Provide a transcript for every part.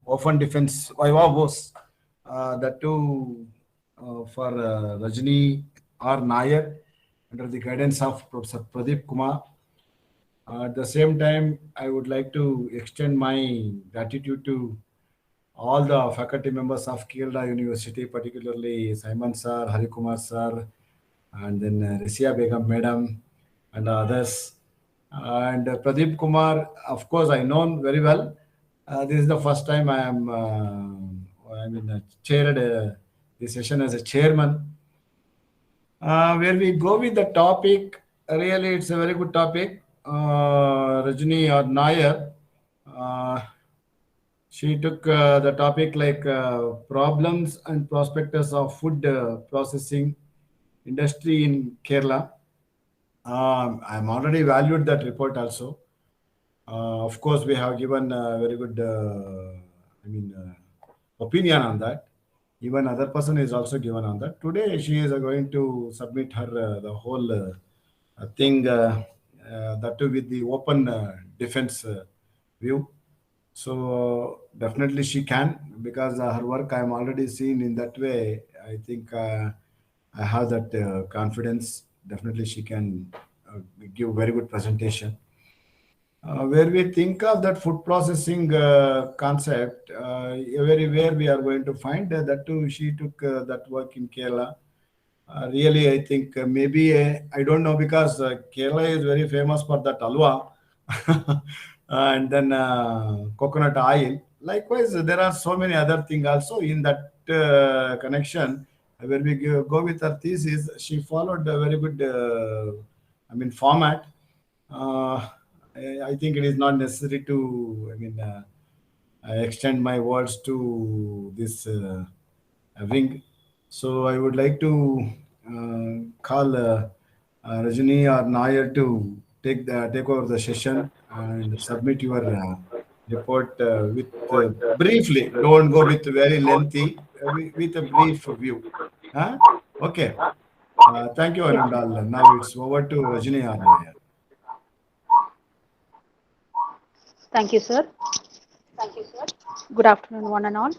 Open Defense Viva Bose. That too for Rajni R. Nair under the guidance of Professor Pradeep Kumar. At the same time, I would like to extend my gratitude to all the faculty members of Kerala University, particularly Simon sir, Hari Kumar sir, and then Risia Begum madam, and others. And Pradeep Kumar, of course, I know very well. This is the first time chaired this session as a chairman. Where we go with the topic, really, it's a very good topic. Rajni or Nair, uh, she took the topic like problems and prospectus of food processing industry in Kerala. I'm already valued that report also. Of course, we have given a very good, opinion on that. Even other person is also given on that. Today, she is going to submit her the whole thing that too with the open defense view. So definitely she can because her work I am already seen in that way. I think I have that confidence. Definitely she can give very good presentation. Where we think of that food processing concept, everywhere we are going to find that too. She took that work in Kerala. Really, I think maybe I don't know because Kerala is very famous for that alwa and then coconut oil. Likewise, there are so many other things also in that connection. Where we go with her thesis, she followed a very good, format. Uh, I think it is not necessary to, I extend my words to this wing. So I would like to call Rajini or Nair to take over the session and submit your report with briefly. Don't go with very lengthy, with a brief view. Huh? Okay. Thank you, Yes. Anandal. Now it's over to Rajini or Nair. Thank you, sir. Good afternoon, one and all.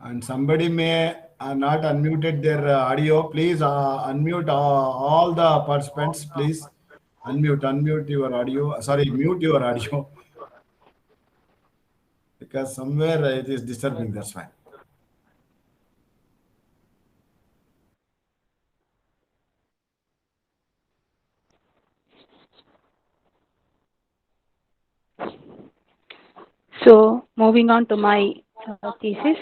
And somebody may not unmuted their audio. Please unmute all the participants. Please unmute your audio. Sorry, mute your audio because somewhere it is disturbing. That's why. So, moving on to my thesis.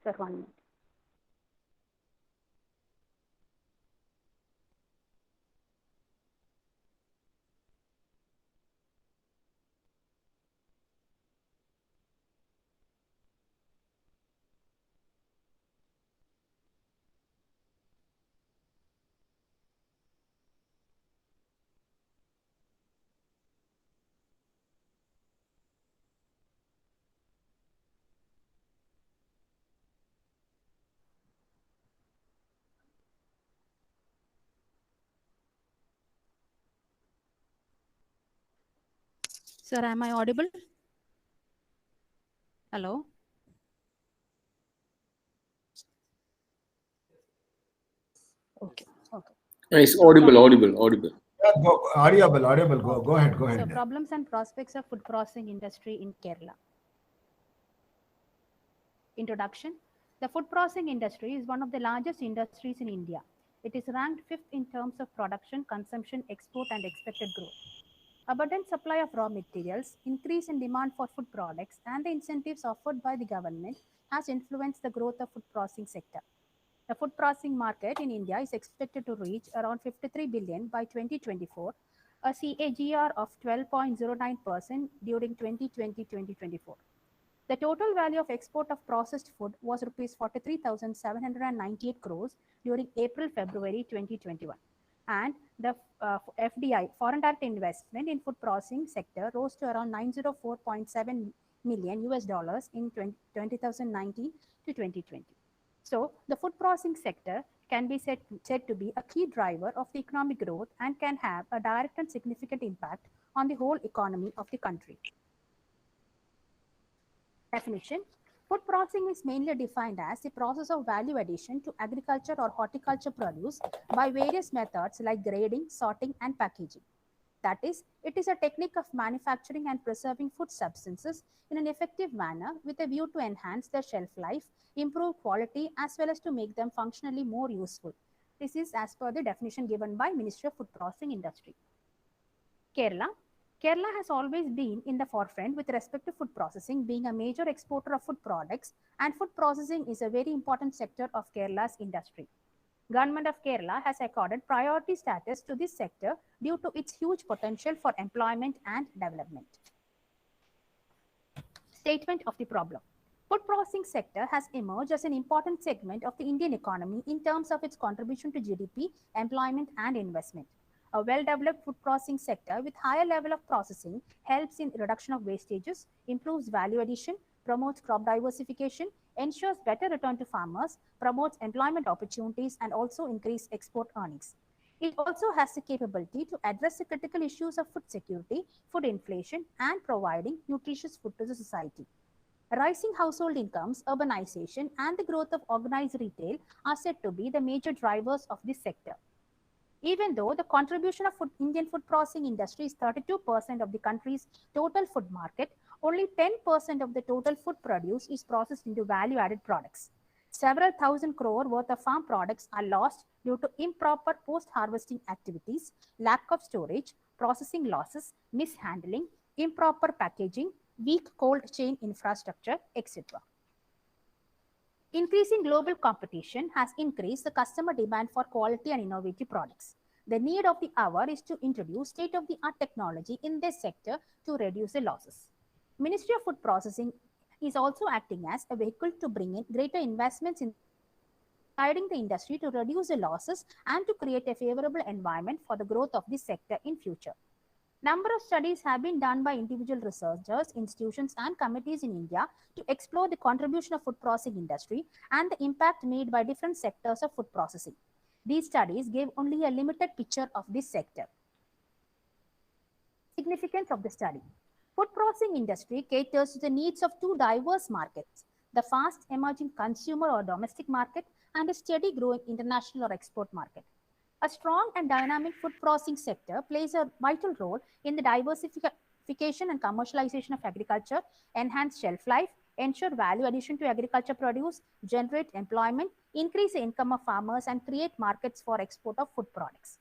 Sir, 1 minute. Sir, am I audible? Hello? Okay. It's audible. Yeah, go, audible. Go ahead. So, problems and prospects of food processing industry in Kerala. Introduction. The food processing industry is one of the largest industries in India. It is ranked fifth in terms of production, consumption, export, and expected growth. Abundant supply of raw materials, increase in demand for food products, and the incentives offered by the government has influenced the growth of food processing sector. The food processing market in India is expected to reach around 53 billion by 2024, a CAGR of 12.09% during 2020-2024. The total value of export of processed food was rupees 43,798 crores during April-February 2021. And the FDI, foreign direct investment in food processing sector, rose to around 904.7 million US dollars in 2019 to 2020. So the food processing sector can be said to be a key driver of the economic growth and can have a direct and significant impact on the whole economy of the country. Definition: food processing is mainly defined as the process of value addition to agriculture or horticulture produce by various methods like grading, sorting, and packaging. That is, it is a technique of manufacturing and preserving food substances in an effective manner with a view to enhance their shelf life, improve quality, as well as to make them functionally more useful. This is as per the definition given by Ministry of Food Processing Industry. Kerala. Kerala has always been in the forefront with respect to food processing, being a major exporter of food products, and food processing is a very important sector of Kerala's industry. Government of Kerala has accorded priority status to this sector due to its huge potential for employment and development. Statement of the problem. Food processing sector has emerged as an important segment of the Indian economy in terms of its contribution to GDP, employment, and investment. A well-developed food processing sector with higher level of processing helps in reduction of wastages, improves value addition, promotes crop diversification, ensures better return to farmers, promotes employment opportunities, and also increase export earnings. It also has the capability to address the critical issues of food security, food inflation, and providing nutritious food to the society. Rising household incomes, urbanization, and the growth of organized retail are said to be the major drivers of this sector. Even though the contribution of Indian food processing industry is 32% of the country's total food market, only 10% of the total food produce is processed into value-added products. Several thousand crore worth of farm products are lost due to improper post-harvesting activities, lack of storage, processing losses, mishandling, improper packaging, weak cold chain infrastructure, etc. Increasing global competition has increased the customer demand for quality and innovative products. The need of the hour is to introduce state-of-the-art technology in this sector to reduce the losses. Ministry of Food Processing is also acting as a vehicle to bring in greater investments in guiding the industry to reduce the losses and to create a favorable environment for the growth of this sector in future. Number of studies have been done by individual researchers, institutions, and committees in India to explore the contribution of food processing industry and the impact made by different sectors of food processing. These studies gave only a limited picture of this sector. Significance of the study. Food processing industry caters to the needs of two diverse markets, the fast emerging consumer or domestic market and a steady growing international or export market. A strong and dynamic food processing sector plays a vital role in the diversification and commercialization of agriculture, enhance shelf life, ensure value addition to agriculture produce, generate employment, increase the income of farmers, and create markets for export of food products.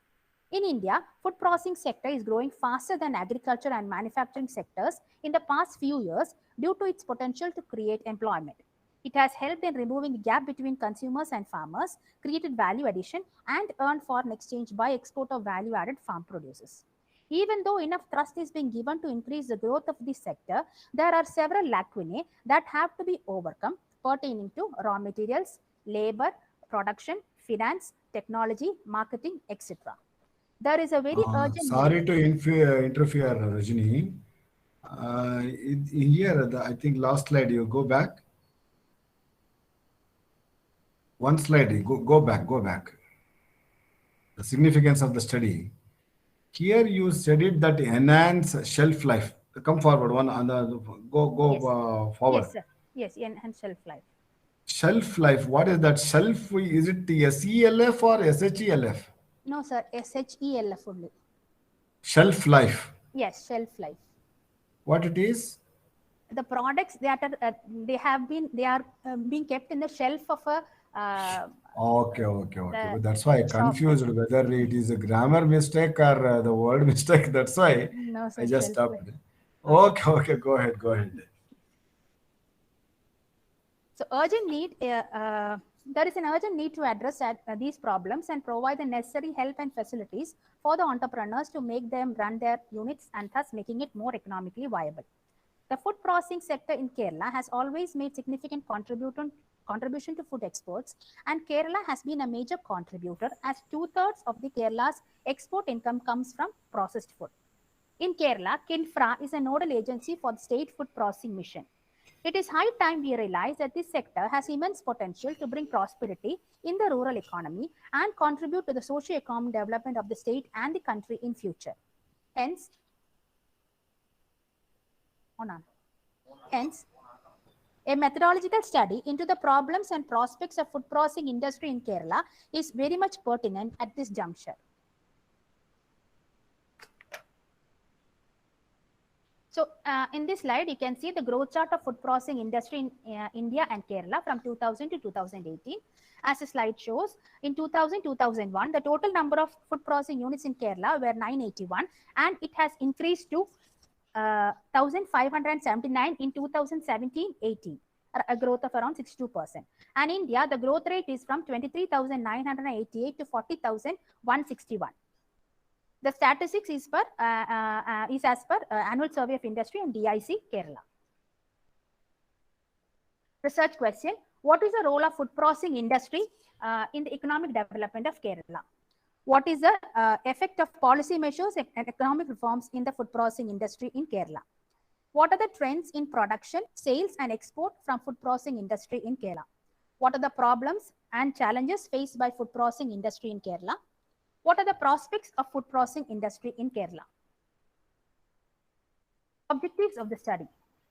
In India, food processing sector is growing faster than agriculture and manufacturing sectors in the past few years due to its potential to create employment. It has helped in removing the gap between consumers and farmers, created value addition, and earned foreign exchange by export of value-added farm produces. Even though enough thrust is being given to increase the growth of this sector, there are several lacunae that have to be overcome pertaining to raw materials, labor, production, finance, technology, marketing, etc. There is a very urgent Sorry need. to interfere, Rajini. Here, I think last slide, you go back. One slide, go back. The significance of the study. Here you studied that enhance shelf life. Come forward, one on the go Yes. forward. Yes, sir. Yes, enhance shelf life. Shelf life. What is that? Shelf? Is it SELF or SHELF? No, sir. SHELF only. Shelf life. Yes, shelf life. What it is? The products that are they are being kept in the shelf of a Okay. the That's why I shop. confused whether it is a grammar mistake or the word mistake. That's why No, I sir. just Shelf stopped. life. Okay. Go ahead. So there is an urgent need to address these problems and provide the necessary help and facilities for the entrepreneurs to make them run their units and thus making it more economically viable. The food processing sector in Kerala has always made significant contribution to food exports, and Kerala has been a major contributor as 2/3 of the Kerala's export income comes from processed food. In Kerala, KINFRA is a nodal agency for the state food processing mission. It is high time we realize that this sector has immense potential to bring prosperity in the rural economy and contribute to the socio-economic development of the state and the country in future. Hence, a methodological study into the problems and prospects of food processing industry in Kerala is very much pertinent at this juncture. So in this slide, you can see the growth chart of food processing industry in India and Kerala from 2000 to 2018. As the slide shows, in 2000-2001, the total number of food processing units in Kerala were 981, and it has increased to 1,579 in 2017-18, a growth of around 62%. And India, the growth rate is from 23,988 to 40,161. The statistics is as per Annual Survey of Industry and DIC Kerala. Research question: what is the role of food processing industry in the economic development of Kerala? What is the effect of policy measures and economic reforms in the food processing industry in Kerala? What are the trends in production, sales, and export from food processing industry in Kerala? What are the problems and challenges faced by food processing industry in Kerala? What are the prospects of food processing industry in Kerala? Objectives of the study: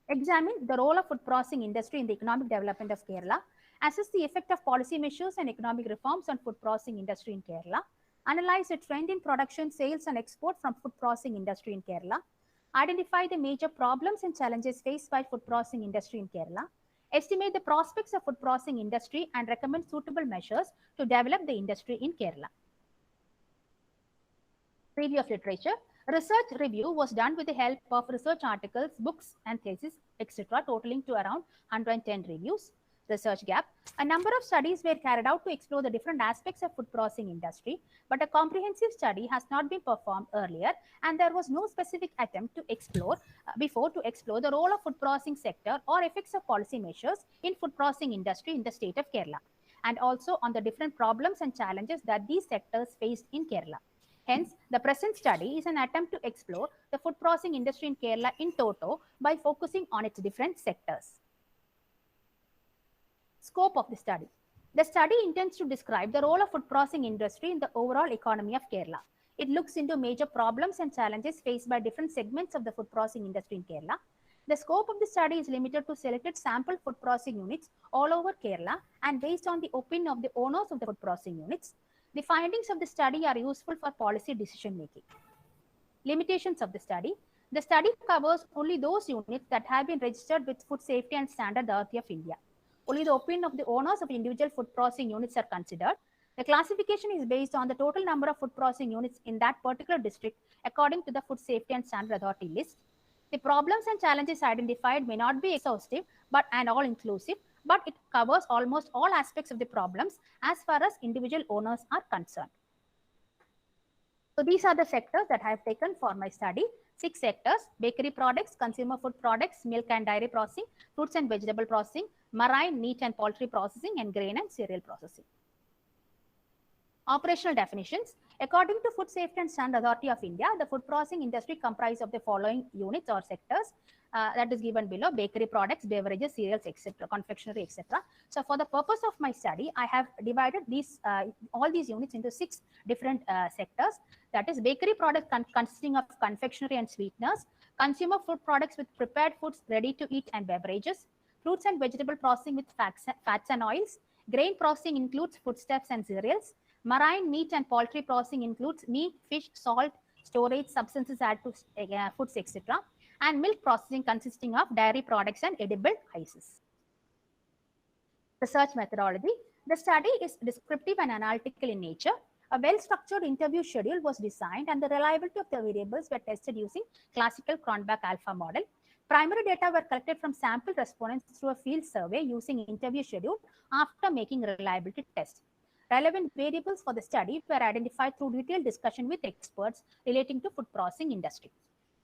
examine the role of food processing industry in the economic development of Kerala, assess the effect of policy measures and economic reforms on food processing industry in Kerala, analyze the trend in production, sales, and export from food processing industry in Kerala, identify the major problems and challenges faced by food processing industry in Kerala, estimate the prospects of food processing industry, and recommend suitable measures to develop the industry in Kerala. Review of literature. Research review was done with the help of research articles, books, and theses, etc., totaling to around 110 reviews. Research gap. A number of studies were carried out to explore the different aspects of food processing industry, but a comprehensive study has not been performed earlier, and there was no specific attempt to explore the role of food processing sector or effects of policy measures in food processing industry in the state of Kerala, and also on the different problems and challenges that these sectors faced in Kerala. Hence, the present study is an attempt to explore the food processing industry in Kerala in toto by focusing on its different sectors. Scope of the study. The study intends to describe the role of food processing industry in the overall economy of Kerala. It looks into major problems and challenges faced by different segments of the food processing industry in Kerala. The scope of the study is limited to selected sample food processing units all over Kerala and based on the opinion of the owners of the food processing units. The findings of the study are useful for policy decision making. Limitations of the study. The study covers only those units that have been registered with Food Safety and Standard Authority of India. Only the opinion of the owners of individual food processing units are considered. The classification is based on the total number of food processing units in that particular district according to the Food Safety and Standard Authority list. The problems and challenges identified may not be exhaustive and all-inclusive, but it covers almost all aspects of the problems as far as individual owners are concerned. So these are the sectors that I have taken for my study. 6 sectors: bakery products, consumer food products, milk and dairy processing, fruits and vegetable processing, marine, meat and poultry processing, and grain and cereal processing. Operational definitions. According to Food Safety and Standard Authority of India, the food processing industry comprises of the following units or sectors. That is given below: bakery products, beverages, cereals, etc., confectionery, etc. So for the purpose of my study, I have divided all these units into 6 different sectors. That is bakery products consisting of confectionery and sweeteners, consumer food products with prepared foods, ready to eat and beverages, fruits and vegetable processing with fats and oils, grain processing includes foodstuffs and cereals, marine, meat and poultry processing includes meat, fish, salt, storage, substances added to foods, etc., and milk processing consisting of dairy products and edible ices. Research methodology. The study is descriptive and analytical in nature. A well-structured interview schedule was designed and the reliability of the variables were tested using classical Cronbach alpha model. Primary data were collected from sample respondents through a field survey using interview schedule after making reliability tests. Relevant variables for the study were identified through detailed discussion with experts relating to food processing industry.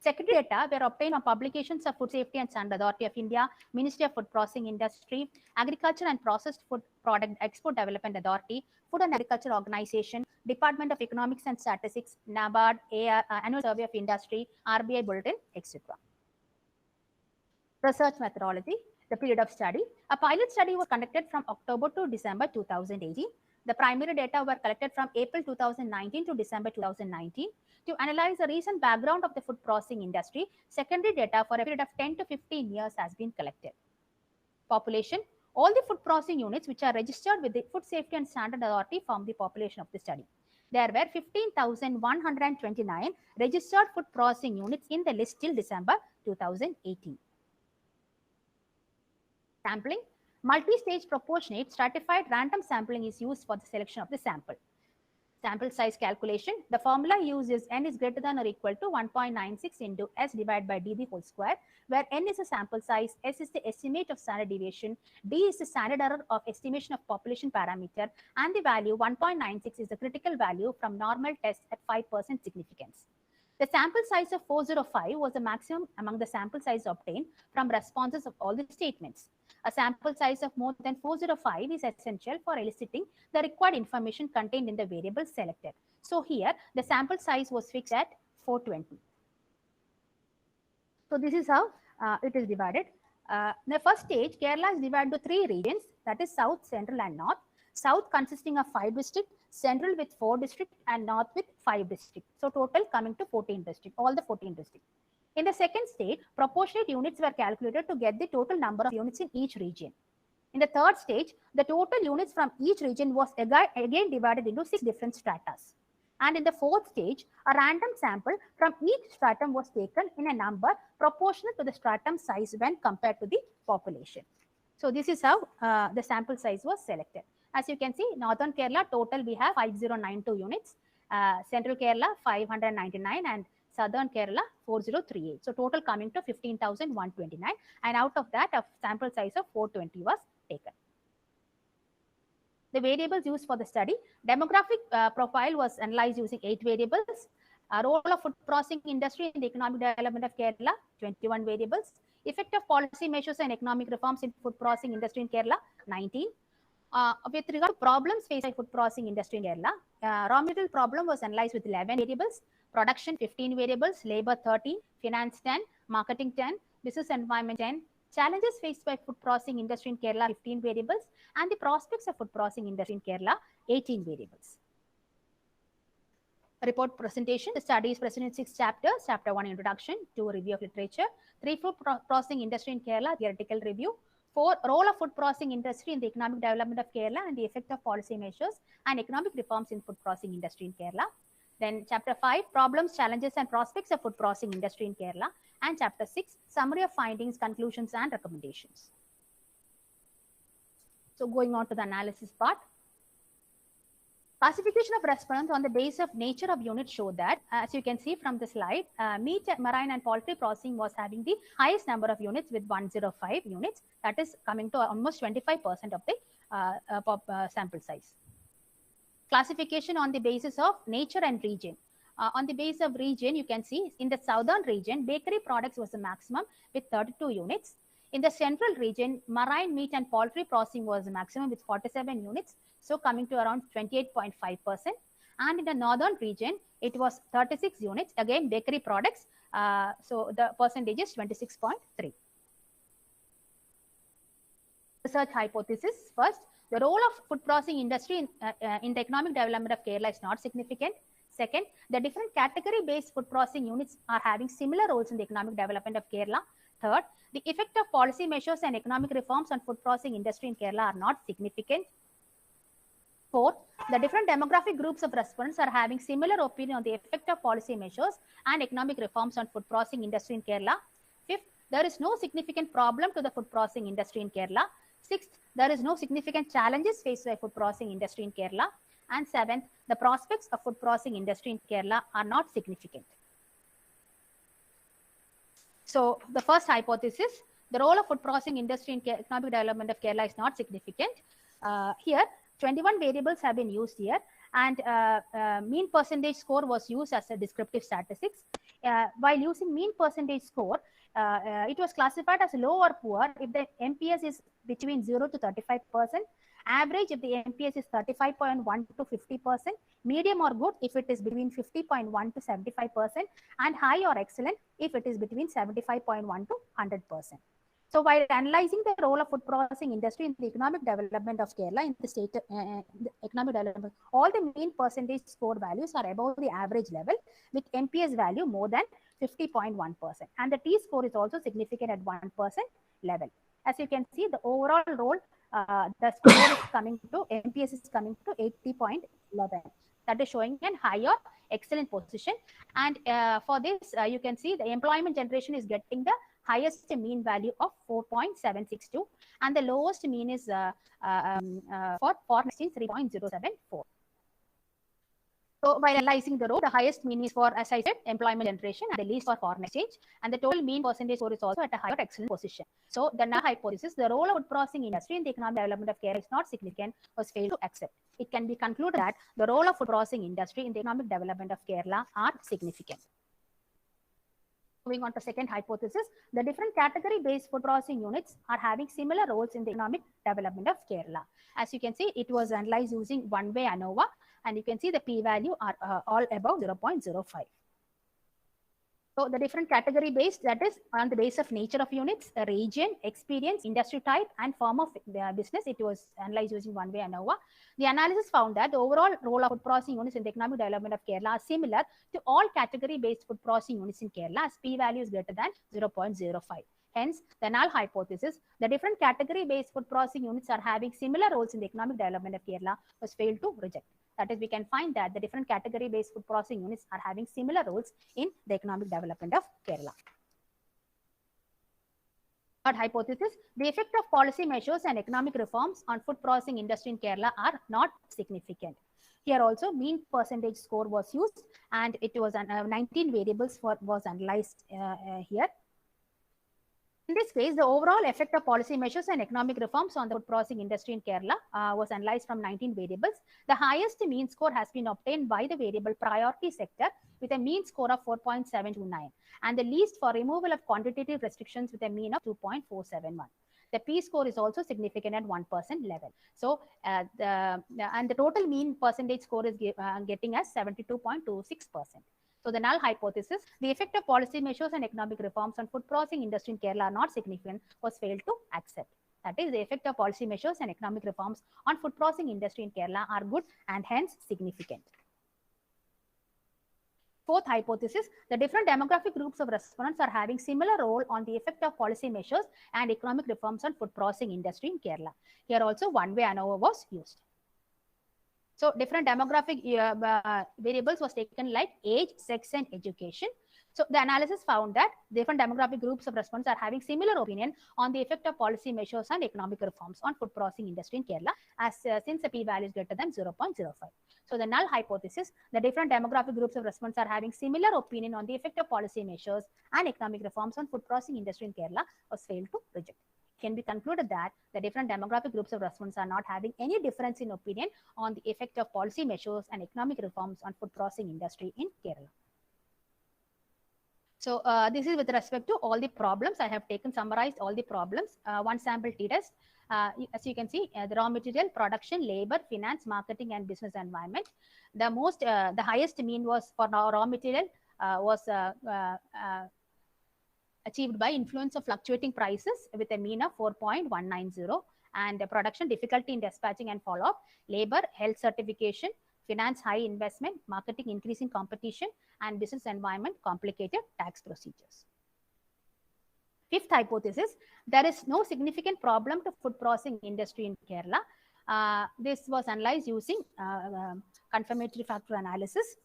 Secondary data were obtained from publications of Food Safety and Standard Authority of India, Ministry of Food Processing Industry, Agriculture and Processed Food Product Export Development Authority, Food and Agriculture Organization, Department of Economics and Statistics, NABARD, Annual Survey of Industry, RBI Bulletin, etc. Research methodology. The period of study. A pilot study was conducted from October to December 2018. The primary data were collected from April 2019 to December 2019 to analyze the recent background of the food processing industry. Secondary data for a period of 10 to 15 years has been collected. Population. All the food processing units which are registered with the Food Safety and Standard Authority form the population of the study. There were 15,129 registered food processing units in the list till December 2018. Sampling. Multi-stage proportionate stratified random sampling is used for the selection of the sample. Sample size calculation. The formula used is n is greater than or equal to 1.96 into s divided by d the whole square, where n is the sample size, s is the estimate of standard deviation, d is the standard error of estimation of population parameter, and the value 1.96 is the critical value from normal test at 5% significance. The sample size of 405 was the maximum among the sample size obtained from responses of all the statements. A sample size of more than 405 is essential for eliciting the required information contained in the variable selected. So here the sample size was fixed at 420. So this is how it is divided. In the first stage, Kerala is divided into 3 regions, that is South, Central and North. South consisting of 5 districts, Central with 4 districts and North with 5 districts. So total coming to 14 districts, all the 14 districts. In the second stage, proportionate units were calculated to get the total number of units in each region. In the third stage, the total units from each region was again divided into 6 different stratas. And in the fourth stage, a random sample from each stratum was taken in a number proportional to the stratum size when compared to the population. So this is how the sample size was selected. As you can see, Northern Kerala total we have 5092 units, Central Kerala 599 and Southern Kerala 4038. So total coming to 15,129, and out of that a sample size of 420 was taken. The variables used for the study. Demographic profile was analyzed using 8 variables. Role of food processing industry in the economic development of Kerala, 21 variables. Effect of policy measures and economic reforms in food processing industry in Kerala, 19. With regard to problems faced by food processing industry in Kerala, raw material problem was analyzed with 11 variables, production 15 variables, labor 13, finance 10, marketing 10, business environment 10, challenges faced by food processing industry in Kerala 15 variables, and the prospects of food processing industry in Kerala 18 variables. Report presentation. The study is present in 6 chapters. Chapter 1 introduction, 2 review of literature, 3 food processing industry in Kerala theoretical review, 4 role of food processing industry in the economic development of Kerala and the effect of policy measures and economic reforms in food processing industry in Kerala. Then chapter 5 problems, challenges and prospects of food processing industry in Kerala, and chapter 6 summary of findings, conclusions and recommendations. So going on to the analysis part. Classification of respondents on the basis of nature of units show that, as you can see from the slide, meat, marine and poultry processing was having the highest number of units with 105 units. That is coming to almost 25% of the sample size. Classification on the basis of nature and region. On the basis of region, you can see in the southern region, bakery products was the maximum with 32 units. In the central region, marine, meat and poultry processing was the maximum with 47 units. So coming to around 28.5%. And in the northern region, it was 36 units, again bakery products. So the percentage is 26.3. Research hypothesis. First, the role of food processing industry in the economic development of Kerala is not significant. Second, the different category-based food processing units are having similar roles in the economic development of Kerala. Third, the effect of policy measures and economic reforms on food processing industry in Kerala are not significant. Fourth, the different demographic groups of respondents are having similar opinion on the effect of policy measures and economic reforms on food processing industry in Kerala. Fifth, there is no significant problem to the food processing industry in Kerala. Sixth, there is no significant challenges faced by food processing industry in Kerala. And seventh, the prospects of food processing industry in Kerala are not significant. So the first hypothesis, the role of food processing industry in economic development of Kerala is not significant. Here, 21 variables have been used here, and mean percentage score was used as a descriptive statistics. While using mean percentage score, it was classified as low or poor if the MPS is between 0 to 35%, average if the MPS is 35.1 to 50%, medium or good if it is between 50.1 to 75%, and high or excellent if it is between 75.1 to 100%. So while analyzing the role of food processing industry in the economic development of Kerala in the state the economic development, all the mean percentage score values are above the average level with NPS value more than 50.1%. And the T score is also significant at 1% level. As you can see, the overall role, the score is coming to, NPS is coming to 80.11. That is showing a higher excellent position. And for this, you can see the employment generation is getting the highest mean value of 4.762 and the lowest mean is for foreign exchange 3.074. So while analyzing the role, the highest mean is for, as I said, employment generation and the least for foreign exchange, and the total mean percentage score is also at a higher excellent position. So the null hypothesis, the role of food processing industry in the economic development of Kerala is not significant, was failed to accept. It can be concluded that the role of food processing industry in the economic development of Kerala are significant. Moving on to second hypothesis, the different category-based food processing units are having similar roles in the economic development of Kerala. As you can see, it was analyzed using one-way ANOVA, and you can see the p-value are all above 0.05. So the different category based, that is on the base of nature of units, region, experience, industry type, and form of business, it was analyzed using one-way ANOVA. The analysis found that the overall role of food processing units in the economic development of Kerala are similar to all category-based food processing units in Kerala as p-value is greater than 0.05. Hence, the null hypothesis, the different category-based food processing units are having similar roles in the economic development of Kerala, was failed to reject. That is, we can find that the different category-based food processing units are having similar roles in the economic development of Kerala. Third hypothesis, the effect of policy measures and economic reforms on food processing industry in Kerala are not significant. Here also, mean percentage score was used, and it was 19 variables was analyzed here. In this case, the overall effect of policy measures and economic reforms on the food processing industry in Kerala was analyzed from 19 variables. The highest mean score has been obtained by the variable priority sector with a mean score of 4.729 and the least for removal of quantitative restrictions with a mean of 2.471. The P score is also significant at 1% level. So, the total mean percentage score is getting as 72.26%. So the null hypothesis, the effect of policy measures and economic reforms on food processing industry in Kerala are not significant, was failed to accept. That is, the effect of policy measures and economic reforms on food processing industry in Kerala are good and hence significant. Fourth hypothesis, the different demographic groups of respondents are having similar role on the effect of policy measures and economic reforms on food processing industry in Kerala. Here also one-way ANOVA was used. So different demographic variables was taken like age, sex, and education. So the analysis found that different demographic groups of respondents are having similar opinion on the effect of policy measures and economic reforms on food processing industry in Kerala, as since the p-value is greater than 0.05. So the null hypothesis, the different demographic groups of respondents are having similar opinion on the effect of policy measures and economic reforms on food processing industry in Kerala, was failed to reject. Can be concluded that the different demographic groups of respondents are not having any difference in opinion on the effect of policy measures and economic reforms on food processing industry in Kerala. So this is with respect to all the problems. I have summarized all the problems. One sample t-test. As you can see, the raw material, production, labor, finance, marketing, and business environment. The highest mean was for raw material was achieved by influence of fluctuating prices with a mean of 4.190, and production difficulty in dispatching and follow-up, labor, health certification, finance high investment, marketing increasing competition, and business environment complicated tax procedures. Fifth hypothesis, there is no significant problem to food processing industry in Kerala. This was analyzed using confirmatory factor analysis.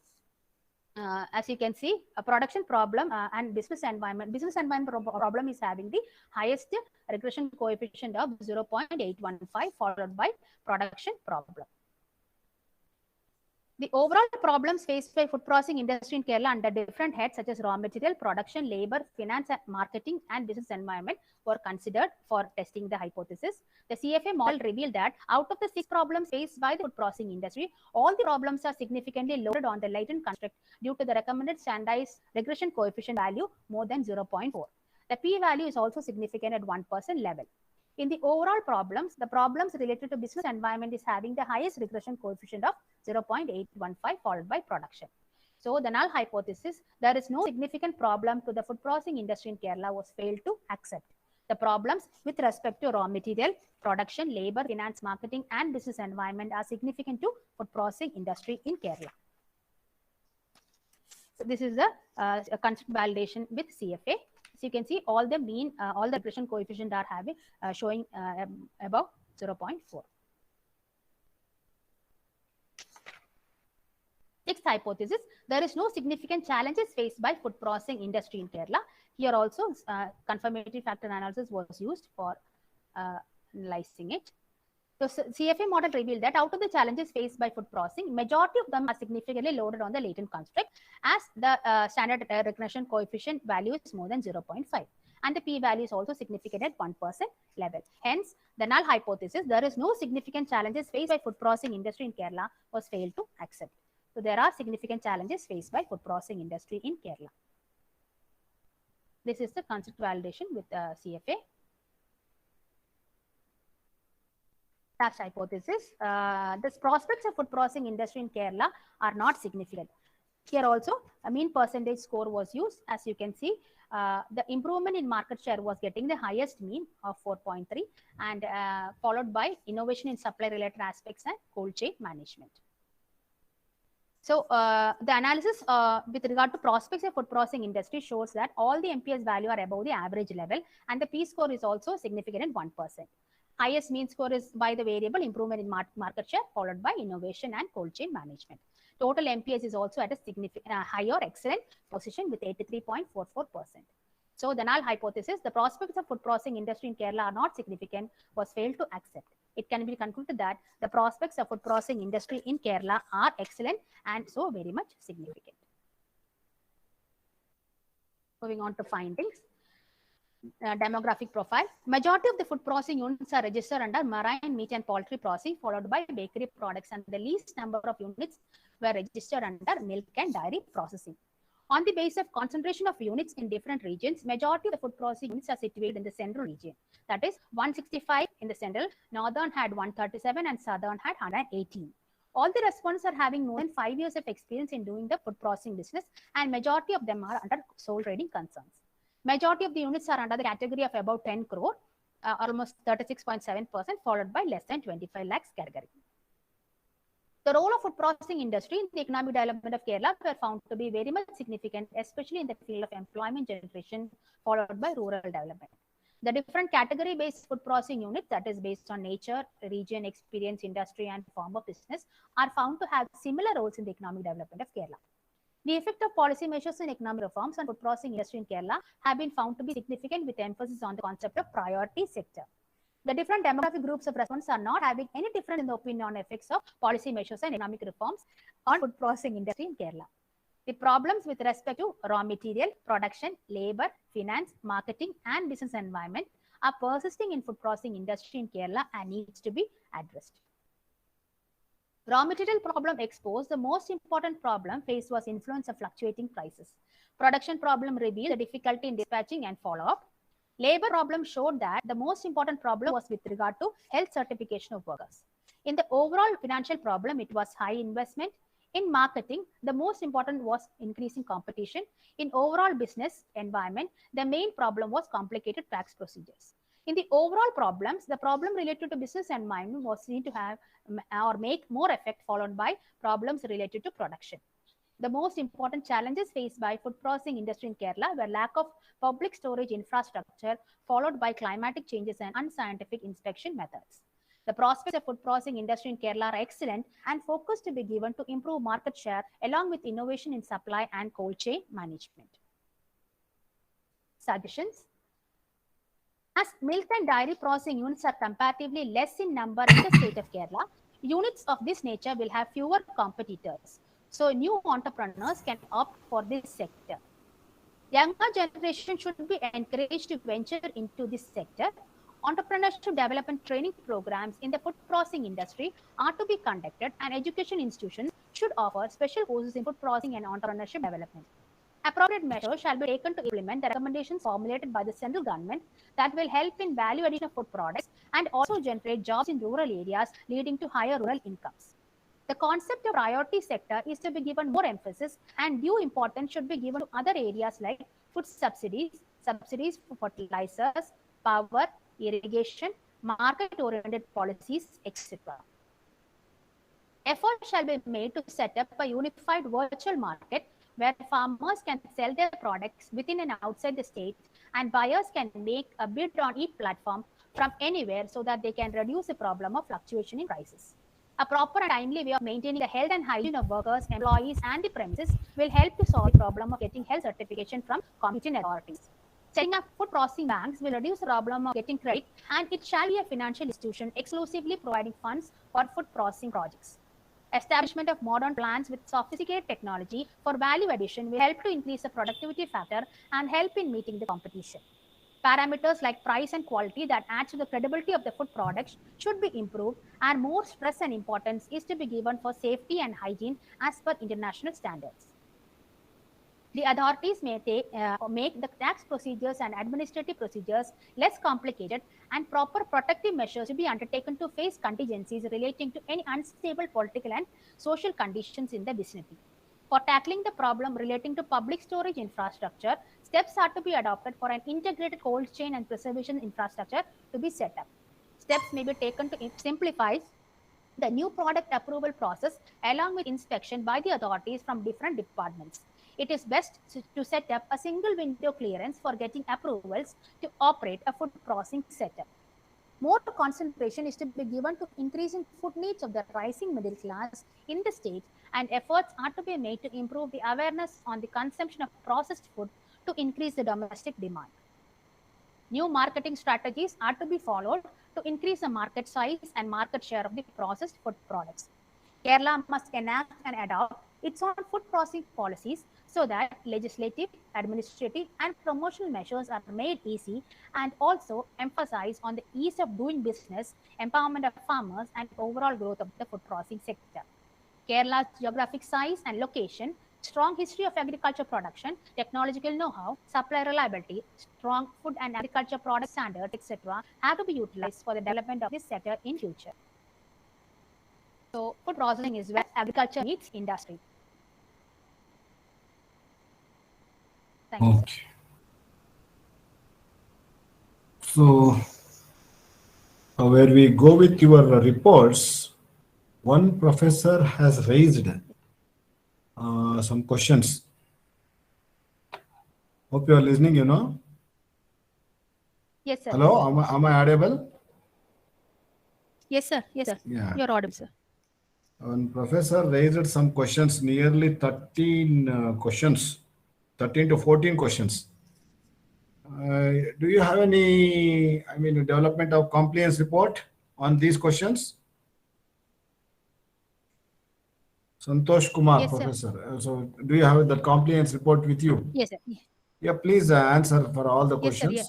As you can see, a production problem and business environment problem is having the highest regression coefficient of 0.815 followed by production problem. The overall problems faced by food processing industry in Kerala under different heads such as raw material, production, labor, finance, marketing, and business environment were considered for testing the hypothesis. The CFA model revealed that out of the 6 problems faced by the food processing industry, all the problems are significantly loaded on the latent construct due to the recommended standardized regression coefficient value more than 0.4. The p-value is also significant at 1% level. In the overall problems, the problems related to business environment is having the highest regression coefficient of 0.815 followed by production. So the null hypothesis, there is no significant problem to the food processing industry in Kerala, was failed to accept. The problems with respect to raw material, production, labor, finance, marketing, and business environment are significant to food processing industry in Kerala. So this is a concept validation with CFA. So you can see all the mean, all the regression coefficient are having showing above 0.4. Next hypothesis, there is no significant challenges faced by food processing industry in Kerala. Here also confirmatory factor analysis was used for analyzing it. So CFA model revealed that out of the challenges faced by food processing, majority of them are significantly loaded on the latent construct as the standard regression coefficient value is more than 0.5. And the p-value is also significant at 1% level. Hence, the null hypothesis, there is no significant challenges faced by food processing industry in Kerala, was failed to accept. So there are significant challenges faced by food processing industry in Kerala. This is the concept validation with CFA. Last hypothesis, the prospects of food processing industry in Kerala are not significant. Here also a mean percentage score was used. As you can see, the improvement in market share was getting the highest mean of 4.3 and followed by innovation in supply related aspects and cold chain management. So the analysis with regard to prospects of food processing industry shows that all the MPS value are above the average level and the P score is also significant at 1%. Highest mean score is by the variable improvement in market share followed by innovation and cold chain management. Total MPS is also at a significant higher excellent position with 83.44%. So the null hypothesis, the prospects of food processing industry in Kerala are not significant, was failed to accept. It can be concluded that the prospects of food processing industry in Kerala are excellent and so very much significant. Moving on to findings. Demographic profile. Majority of the food processing units are registered under marine, meat and poultry processing, followed by bakery products, and the least number of units were registered under milk and dairy processing. On the basis of concentration of units in different regions, majority of the food processing units are situated in the central region. That is 165 in the central, northern had 137 and southern had 118. All the respondents are having more than 5 years of experience in doing the food processing business and majority of them are under sole trading concerns. Majority of the units are under the category of about 10 crore, almost 36.7%, followed by less than 25 lakhs category. The role of food processing industry in the economic development of Kerala were found to be very much significant, especially in the field of employment generation, followed by rural development. The different category-based food processing units, that is based on nature, region, experience, industry, and form of business, are found to have similar roles in the economic development of Kerala. The effect of policy measures and economic reforms on food processing industry in Kerala have been found to be significant with emphasis on the concept of priority sector. The different demographic groups of respondents are not having any difference in the opinion on effects of policy measures and economic reforms on food processing industry in Kerala. The problems with respect to raw material, production, labor, finance, marketing, and business environment are persisting in food processing industry in Kerala and needs to be addressed. Raw material problem exposed the most important problem faced was influence of fluctuating prices. Production problem revealed the difficulty in dispatching and follow-up. Labor problem showed that the most important problem was with regard to health certification of workers. In the overall financial problem, it was high investment. In marketing, the most important was increasing competition. In overall business environment, the main problem was complicated tax procedures. In the overall problems, the problem related to business environment was seen to have or make more effect, followed by problems related to production. The most important challenges faced by food processing industry in Kerala were lack of public storage infrastructure, followed by climatic changes and unscientific inspection methods. The prospects of food processing industry in Kerala are excellent and focus to be given to improve market share along with innovation in supply and cold chain management. Suggestions. As milk and dairy processing units are comparatively less in number in the state of Kerala, units of this nature will have fewer competitors. So new entrepreneurs can opt for this sector. Younger generation should be encouraged to venture into this sector. Entrepreneurship development training programs in the food processing industry are to be conducted and education institutions should offer special courses in food processing and entrepreneurship development. Appropriate measures shall be taken to implement the recommendations formulated by the central government that will help in value addition of food products and also generate jobs in rural areas, leading to higher rural incomes. The concept of priority sector is to be given more emphasis and due importance should be given to other areas like food subsidies, subsidies for fertilizers, power, irrigation, market-oriented policies, etc. Effort shall be made to set up a unified virtual market where farmers can sell their products within and outside the state, and buyers can make a bid on each platform from anywhere so that they can reduce the problem of fluctuation in prices. A proper and timely way of maintaining the health and hygiene of workers, employees, and the premises will help to solve the problem of getting health certification from competent authorities. Setting up food processing banks will reduce the problem of getting credit, and it shall be a financial institution exclusively providing funds for food processing projects. Establishment of modern plants with sophisticated technology for value addition will help to increase the productivity factor and help in meeting the competition. Parameters like price and quality that add to the credibility of the food products should be improved, and more stress and importance is to be given for safety and hygiene as per international standards. The authorities may make the tax procedures and administrative procedures less complicated, and proper protective measures to be undertaken to face contingencies relating to any unstable political and social conditions in the vicinity. For tackling the problem relating to public storage infrastructure, steps are to be adopted for an integrated cold chain and preservation infrastructure to be set up. Steps may be taken to simplify the new product approval process along with inspection by the authorities from different departments. It is best to set up a single window clearance for getting approvals to operate a food processing setup. More concentration is to be given to increasing food needs of the rising middle class in the state, and efforts are to be made to improve the awareness on the consumption of processed food to increase the domestic demand. New marketing strategies are to be followed to increase the market size and market share of the processed food products. Kerala must enact and adopt its own food processing policies so that legislative, administrative, and promotional measures are made easy, and also emphasize on the ease of doing business, empowerment of farmers, and overall growth of the food processing sector. Kerala's geographic size and location, strong history of agriculture production, technological know-how, supply reliability, strong food and agriculture product standards, etc., have to be utilized for the development of this sector in future. So, food processing is where agriculture meets industry. Thank you. Okay. So, where we go with your reports, one professor has raised some questions. Hope you are listening, Yes, sir. Hello, am I audible? Yes, sir. Yes, sir. Yeah. You're audible, sir. One professor raised some questions, nearly 13 questions, 13 to 14 questions. Do you have any, development of compliance report on these questions? Santosh Kumar, Yes, sir. professor. So, do you have the compliance report with you? Yes, sir. Yeah, please answer for all the Yes, sir. questions. Yeah.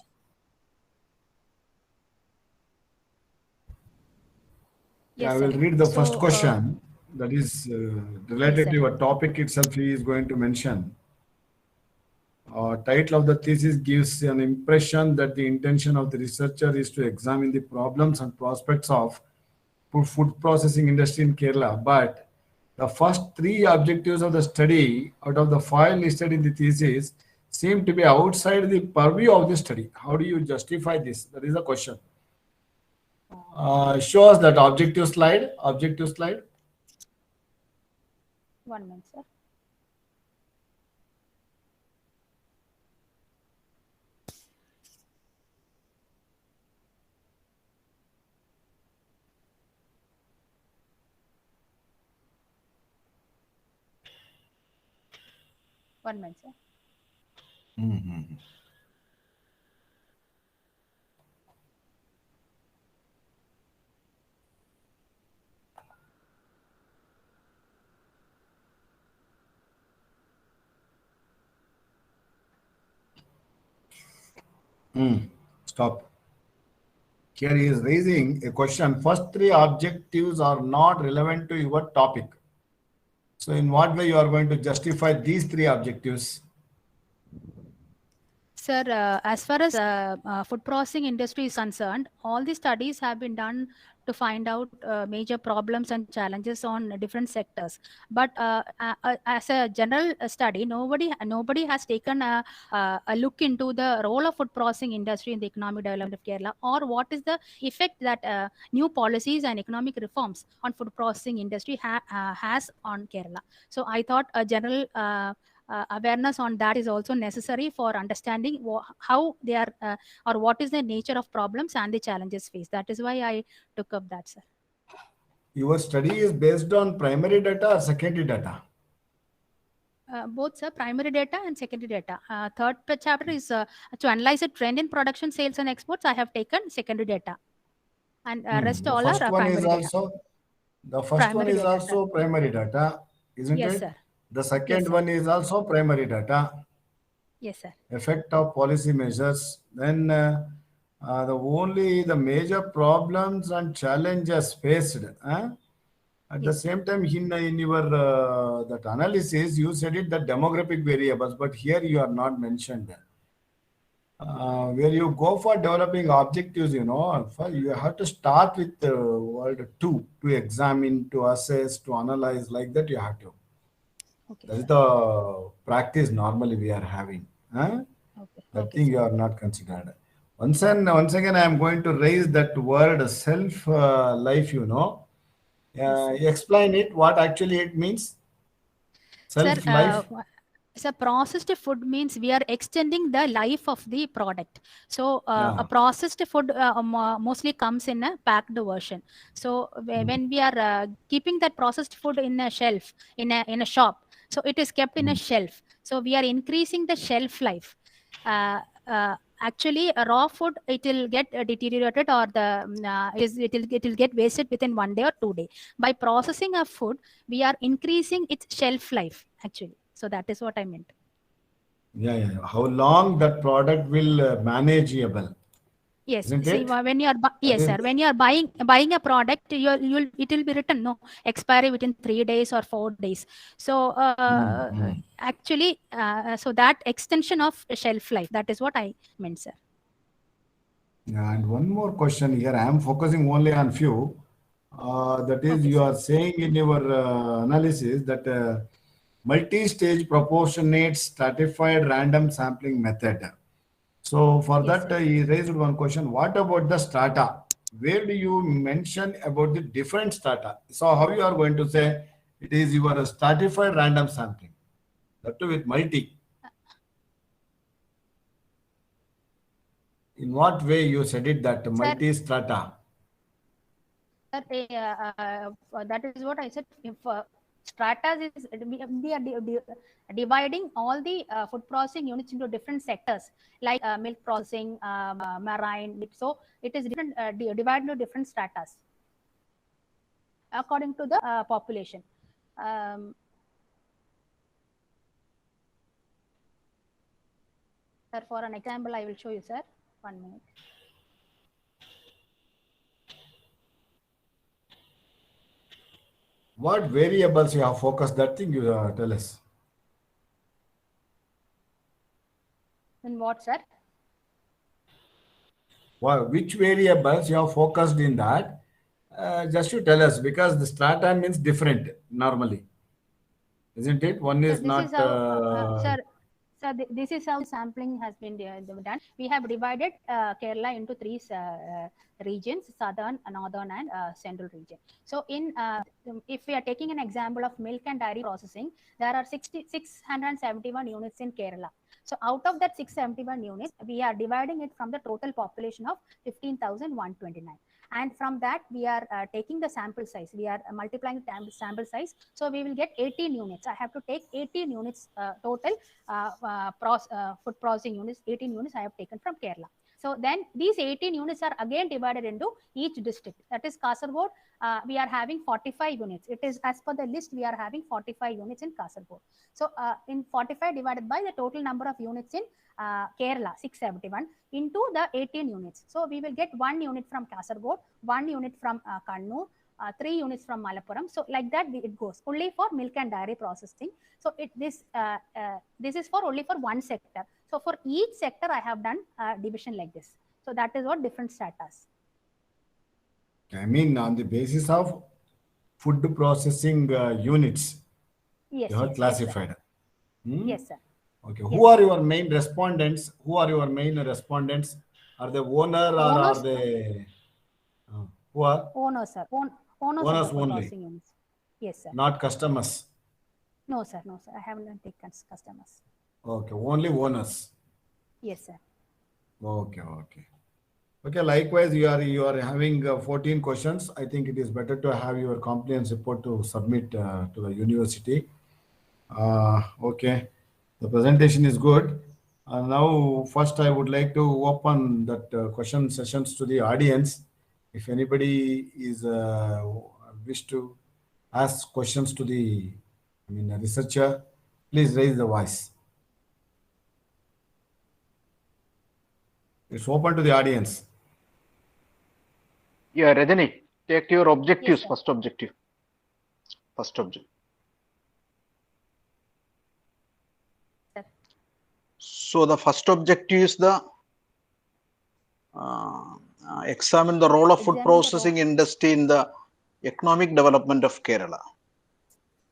Yeah, Yes, I will sir. read the first So, question that is related Yes, to your topic itself. He is going to mention. Title of the thesis gives an impression that the intention of the researcher is to examine the problems and prospects of food processing industry in Kerala. But the first 3 objectives of the study out of the 5 listed in the thesis seem to be outside the purview of the study. How do you justify this? That is the question. Show us that objective slide. Objective slide. 1 minute, sir. One minute, sir. Stop. Here he is raising a question. First 3 objectives are not relevant to your topic. So in what way you are going to justify these 3 objectives? Sir, as far as food processing industry is concerned, all the studies have been done to find out major problems and challenges on different sectors. But as a general study, nobody has taken a look into the role of food processing industry in the economic development of Kerala, or what is the effect that new policies and economic reforms on food processing industry has on Kerala. So I thought a general awareness on that is also necessary for understanding how they are or what is the nature of problems and the challenges faced. That is why I took up that, sir. Your study is based on primary data or secondary data? Both, sir, primary data and secondary data. Third chapter is to analyze the trend in production, sales, and exports. I have taken secondary data, and rest The all first are one is primary data. also the first one Primary is data, sir. also primary data, isn't Yes, it? sir. The Yes, second sir. one is also primary data. Yes, sir. Effect of policy measures. Then the major problems and challenges faced. At the Yes, sir. same time, in your that analysis, you said it that demographic variables, but here you are not mentioned. Where you go for developing objectives, you have to start with word two to examine, to assess, to analyze, like that you have to. Okay, That is sir. the practice normally we are having. Okay. That Okay, thing sir. you are not considered. Once again, I am going to raise that word self life, Yes, sir. Explain it, what actually it means. Sir, Self life. so processed food means we are extending the life of the product. So a Yeah. processed food mostly comes in a packed version. So when we are keeping that processed food in a shelf, in a shop, so it is kept in a shelf. So we are increasing the shelf life. Actually, a raw food, it will get deteriorated, or it will get wasted within 1 day or 2 day. By processing a food, we are increasing its shelf life, actually. So that is what I meant. Yeah. How long that product will manageable, Yes. isn't See, it? when you are That yes, is. sir. When you are buying a product, you'll it will be written no expiry within 3 days or 4 days. So Mm. actually, so that extension of shelf life, that is what I meant, sir. Yeah, and one more question here. I am focusing only on few. That is, Okay, you sir. are saying in your analysis that multi-stage proportionate stratified random sampling method. So for Yes, that, sir. he raised one question. What about the strata? Where do you mention about the different strata? So how you are going to say it is your stratified random sampling? That too with multi. In what way you said it that Sir, multi-strata? that is what I said. If stratas is we are dividing all the food processing units into different sectors, like milk processing, marine. So it is different, divided into different stratas according to the population. Sir, for an example, I will show you, sir. 1 minute. What variables you have focused? That thing you tell us. In what, sir? Which variables you have focused in that? Just to tell us, because the strata means different normally, isn't it? One So is this is not. how, sir. So this is how sampling has been done. We have divided Kerala into three regions: southern, northern, and central region. So if we are taking an example of milk and dairy processing, there are 671 units in Kerala. So out of that 671 units, we are dividing it from the total population of 15,129. And from that, we are taking the sample size. We are multiplying the sample size. So we will get 18 units. I have to take 18 units total food processing units. 18 units I have taken from Kerala. So then these 18 units are again divided into each district. That is Kasaragod. We are having 45 units. It is as per the list, we are having 45 units in Kasaragod. So in 45 divided by the total number of units in Kerala, 671, into the 18 units. So we will get 1 unit from Kasaragod, 1 unit from Kannur, 3 units from Malappuram. So like that it goes only for milk and dairy processing. So this is for only for one sector. So for each sector, I have done a division like this. So that is what different stratas. I mean, on the basis of food processing units, Yes, you have yes, classified. yes, sir. Okay. Yes, Who are sir. your main respondents? Who are your main respondents? Are they owner or Owners, are they who are owners, sir. Owners of the owners food only, processing units. Yes, sir. not customers? No, sir. No, sir. I haven't taken customers. Okay, only owners. Yes, sir. Okay, okay. Okay, likewise, you are having 14 questions. I think it is better to have your compliance report to submit to the university. Okay, the presentation is good. Now, first, I would like to open that question sessions to the audience. If anybody is wish to ask questions to the, researcher, please raise the voice. It's open to the audience. Yeah, Rajani, take your objectives. Yes, First objective. First objective. Sir. So the first objective is the examine the role of food Examine the processing industry in the economic development of Kerala.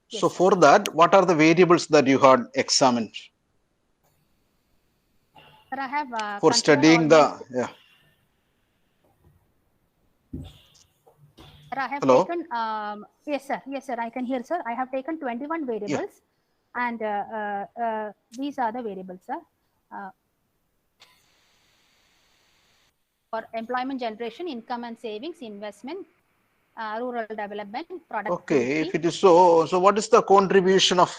So Yes, sir. for that, what are the variables that you had examined Sir, I have for considered studying the almost- Sir, I have Hello? taken, yes, sir. Yes, sir. I can hear, sir. I have taken 21 variables, and these are the variables, sir. For employment generation, income and savings, investment, rural development, productivity. Okay, if it is so, so what is the contribution of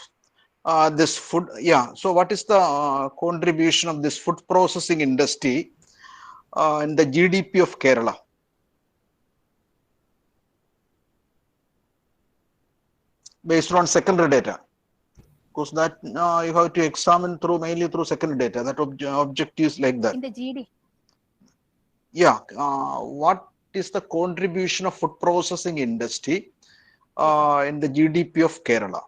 this food? Yeah, so what is the contribution of this food processing industry in the GDP of Kerala? Based on secondary data, because that you have to examine through mainly through secondary data. That objectives like that. In the GD. Yeah, what is the contribution of food processing industry in the GDP of Kerala?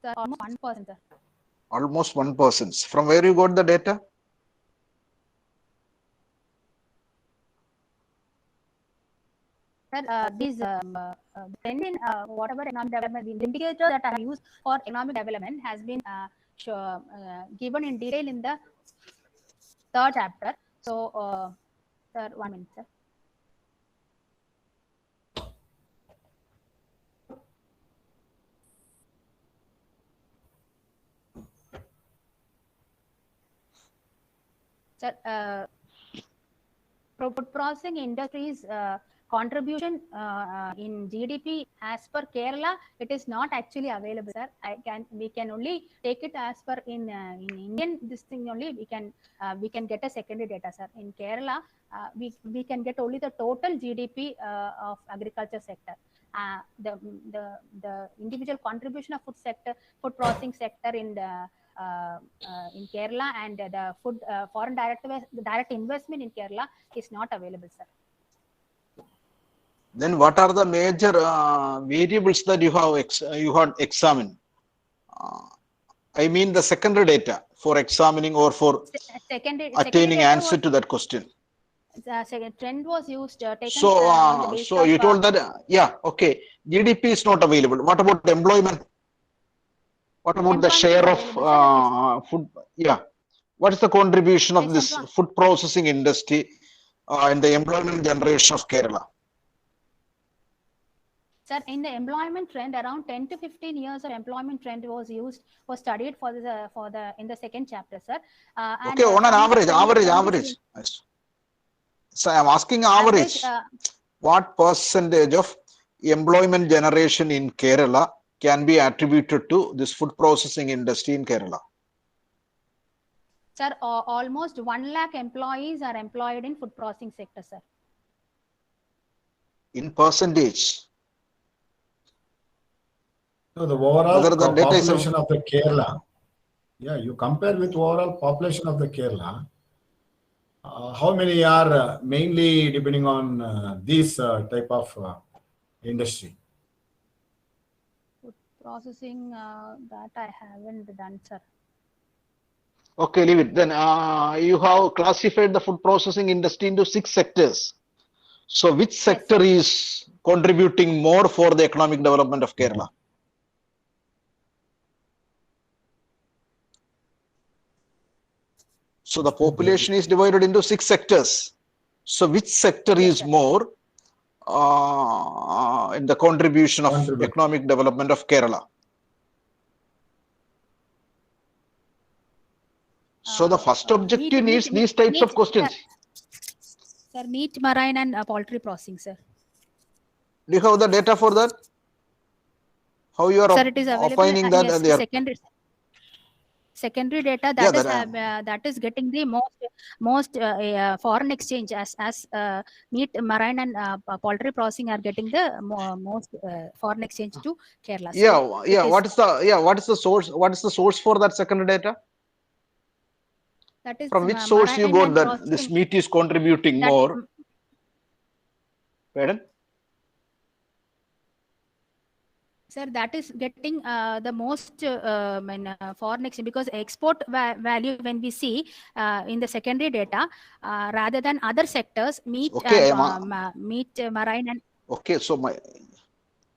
Sir, almost 1%, sir. Almost 1%. From where you got the data? Sir, these trend in whatever economic development, the indicator that I have used for economic development has been given in detail in the third chapter. So, sir, 1 minute, sir. Sir, food processing industries contribution in GDP as per Kerala, it is not actually available, sir. We can only take it as per in Indian this thing only. We can get a secondary data, sir. In Kerala, we can get only the total GDP of agriculture sector. The individual contribution of food processing sector in Kerala and the food foreign direct investment in Kerala is not available, sir. Then what are the major variables that you have examined? I mean the secondary data for examining or for attaining answer to that question. The second trend was used taken. So, so you told that yeah, okay, GDP is not available. What about employment? What about the share of food? Yeah, what is the contribution of this food processing industry in the employment generation of Kerala? Sir, in the employment trend, around 10 to 15 years of employment trend was studied for the in the second chapter, sir. Okay, on an average. So I am asking average. What percentage of employment generation in Kerala can be attributed to this food processing industry in Kerala? Sir, almost 1 lakh employees are employed in food processing sector, sir. In percentage? So the overall population of the Kerala, yeah, you compare with overall population of the Kerala, How many are mainly depending on this type of industry? Food processing, that I haven't done, sir. Okay, leave it. Then you have classified the food processing industry into 6 sectors. So which sector sir. is contributing more for the economic development of Kerala? So the population is divided into 6 sectors. So which sector Yes, is sir. more in the contribution of Contribute. economic development of Kerala? So the first objective needs these types of questions. Sir, meat, marine, and poultry processing, sir. Do you have the data for that? How you are Sir, it is available. opining that Yes, they are secondary data Yeah, that is getting the most foreign exchange as meat, marine, and poultry processing are getting the most foreign exchange to Kerala. So yeah. it is, What is the source? What is the source for that secondary data? that is From which source you marine got and that this processing. meat is contributing That, more? Pardon? sir, that is getting the most foreign exchange, because export value, when we see in the secondary data, rather than other sectors, meat, Okay, meat, marine, and okay. So my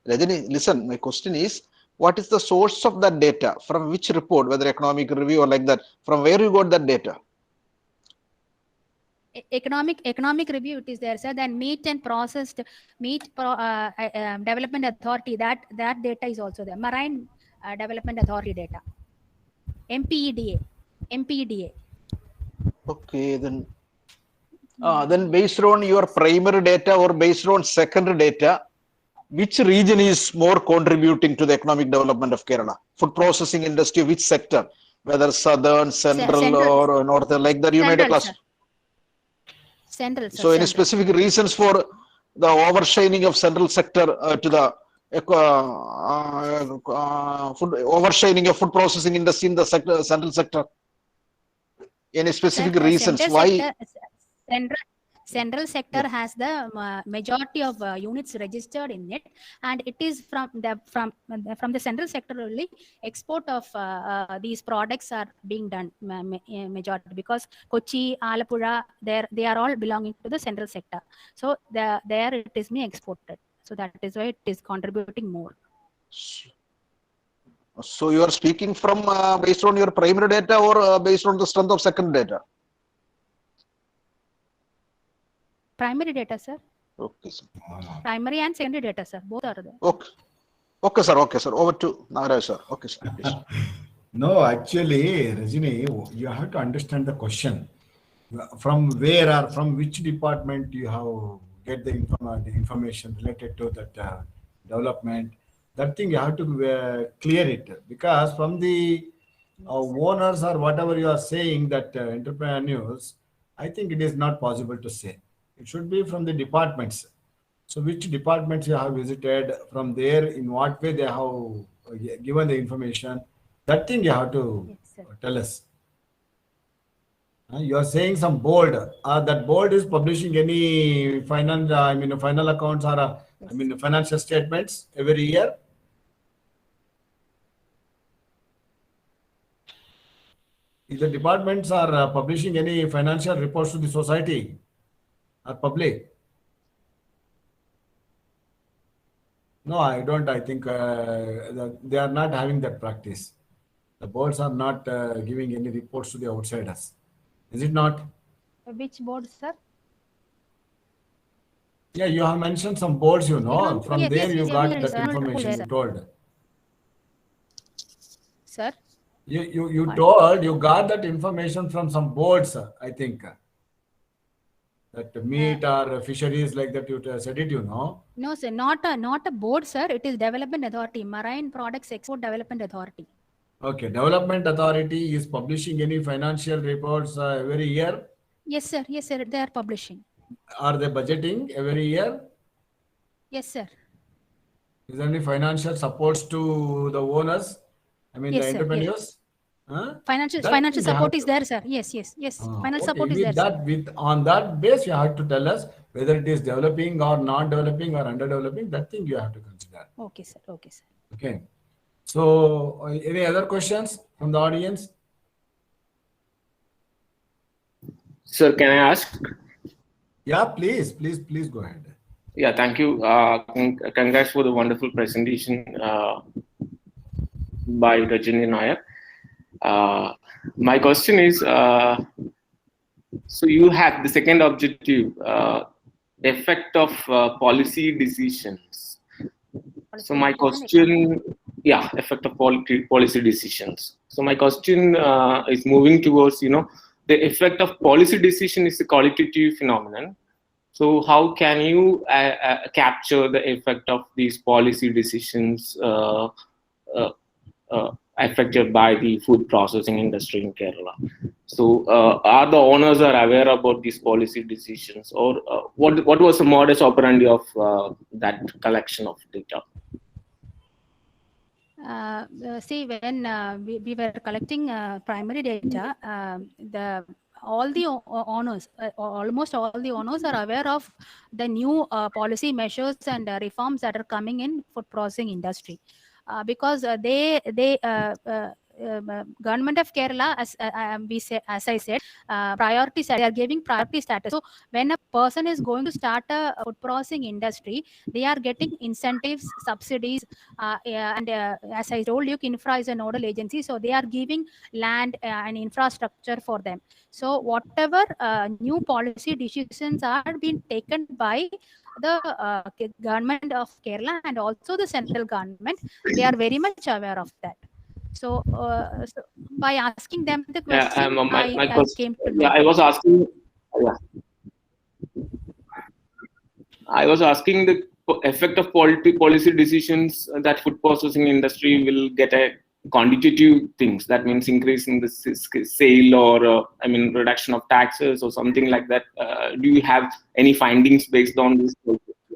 Rajani, listen. My question is, what is the source of that data? From which report, whether economic review or like that? From where you got that data? economic review, it is there, sir. Then meat and processed meat development authority, that data is also there. Marine development authority data, MPEDA. Okay, then based on your primary data or based on secondary data, which region is more contributing to the economic development of Kerala? Food processing industry, which sector? Whether southern, central, or northern, like that, you made a cluster. Central, sir. So, any specific reasons for the overshining of central sector to the overshining of food processing industry in the central sector? Any specific reasons why? Central sector has the majority of units registered in it, and it is from the central sector only export of these products are being done majority, because Kochi, Alapura, they are all belonging to the central sector. So there it is being exported. So that is why it is contributing more. So you are speaking from based on your primary data or based on the strength of secondary data? Primary data, sir. Okay, sir. Primary and secondary data, sir. Both are there. Okay. Okay, sir. Okay, sir. Over to Nagaraj, sir. Okay, sir. Please. No, actually, Rajini, you have to understand the question. From where or from which department you have get the information related to that development. That thing you have to clear it, because from the owners or whatever you are saying, that entrepreneurs, I think it is not possible to say. It should be from the departments. So which departments you have visited, from there, in what way they have given the information, that thing you have to tell us. You are saying some board, that board is publishing any final accounts or financial statements every year. If the departments are publishing any financial reports to the society or public? No, I don't. I think they are not having that practice. The boards are not giving any reports to the outsiders. Is it not? Which board, sir? Yeah, you have mentioned some boards, From there you got that information, you told. Sir? You told you got that information from some boards, I think. That meat or fisheries, like that, you said it, No, sir, not a board, sir. It is Development Authority, Marine Products Export Development Authority. Okay, Development Authority is publishing any financial reports every year? Yes, sir. Yes, sir. They are publishing. Are they budgeting every year? Yes, sir. Is there any financial supports to the owners? Yes, the entrepreneurs? Sir, Financial That financial thing you have support is to- there, sir. Yes. Financial Okay, support is with there, that, sir. on that base, you have to tell us whether it is developing or not developing or underdeveloping. That thing you have to consider. Okay, sir. Okay. So, any other questions from the audience? Sir, can I ask? Yeah, please go ahead. Yeah, thank you. Congrats for the wonderful presentation by Rajini Nayak. My question is, so you had the second objective, effect of policy decisions. So my question, yeah, effect of policy decisions. So my question is moving towards, the effect of policy decision is a qualitative phenomenon. So how can you capture the effect of these policy decisions affected by the food processing industry in Kerala? So are the owners are aware about these policy decisions, or what was the modus operandi of that collection of data? See, when we were collecting primary data, almost all the owners are aware of the new policy measures and reforms that are coming in food processing industry, because Government of Kerala, as I said, they are giving priority status. So when a person is going to start a food processing industry, they are getting incentives, subsidies, and as I told you, Kinfra is a nodal agency, so they are giving land and infrastructure for them. So whatever new policy decisions are being taken by the government of Kerala and also the central government, they are very much aware of that. So, by asking them the question, My I question, came to know. yeah, I was asking. Yeah. I was asking the effect of policy decisions that food processing industry will get a quantitative things. That means increasing the sale or reduction of taxes or something like that. Do you have any findings based on this?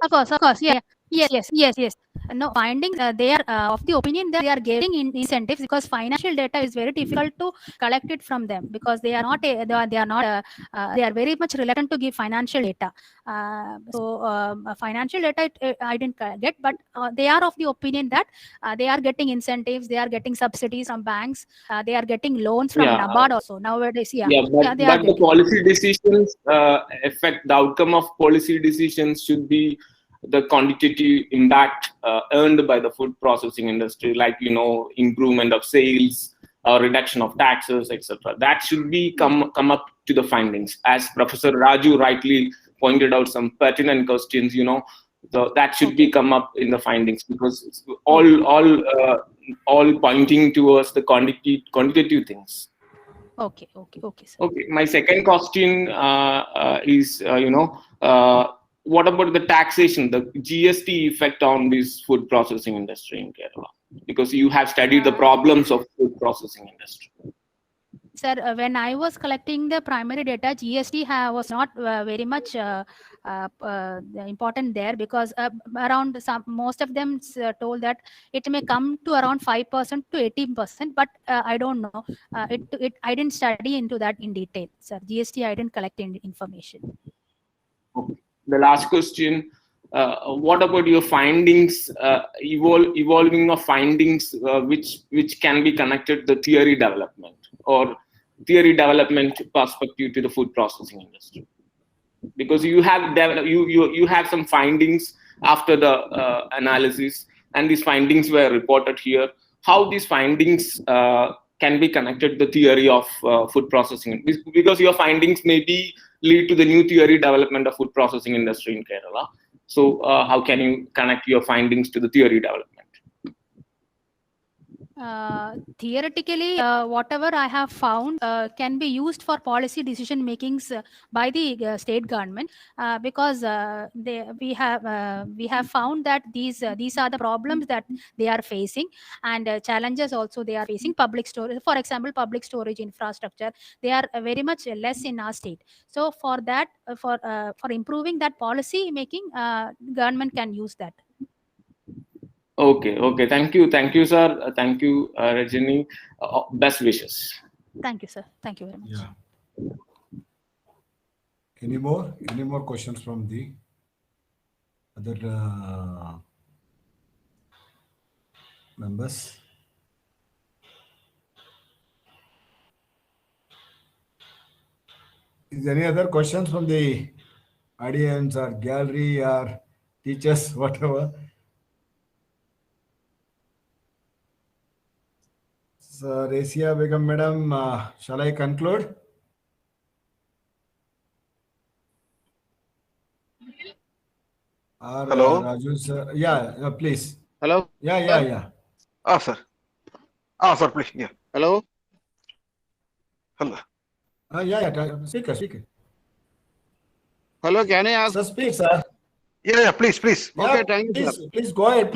Of course, yeah. Yes. No findings. They are of the opinion that they are getting incentives, because financial data is very difficult to collect it from them, because they are very much reluctant to give financial data. Financial data I didn't get, but they are of the opinion that they are getting incentives, they are getting subsidies from banks, they are getting loans from NABARD also nowadays. But the policy decisions affect the outcome of policy decisions should be the quantitative impact earned by the food processing industry, like improvement of sales or reduction of taxes, etc. That should be come up to the findings. As Professor Raju rightly pointed out, some pertinent questions, that should be come up in the findings, because it's all pointing towards the quantitative things. Okay, sir. Okay, my second question is, what about the taxation, the GST effect on this food processing industry in Kerala? Because you have studied the problems of food processing industry. Sir, when I was collecting the primary data, GST was not very much important there, because most of them told that it may come to around 5% to 18%, but I don't know. I didn't study into that in detail, sir. GST, I didn't collect any information. Okay. The last question, what about your findings, evolving of findings which can be connected to theory development or theory development perspective to the food processing industry? Because you have you have some findings after the analysis, and these findings were reported here. How these findings can be connected to the theory of food processing? Because your findings maybe lead to the new theory development of food processing industry in Kerala. So how can you connect your findings to the theory development? Theoretically, whatever I have found can be used for policy decision makings by the state government, because we have found that these are the problems that they are facing, and challenges also they are facing. Public storage, for example, public storage infrastructure, they are very much less in our state. So for that, for improving that policy making, government can use that. Okay. Thank you, sir. Thank you, Rajini. Best wishes. Thank you, sir. Thank you very much. Yeah. Any more questions from the other members? Is there any other questions from the audience or gallery or teachers, whatever? So, Resia Begum, madam, shall I conclude? Or Hello? Raju sir? Yeah, please. Hello? Yeah. Sir. Sir, please. Yeah. Hello? Hello. Yeah. Speaker. Hello, can I ask? Sir, speak, sir. Yeah, please. Okay, Yeah, thank you, sir. Please go ahead.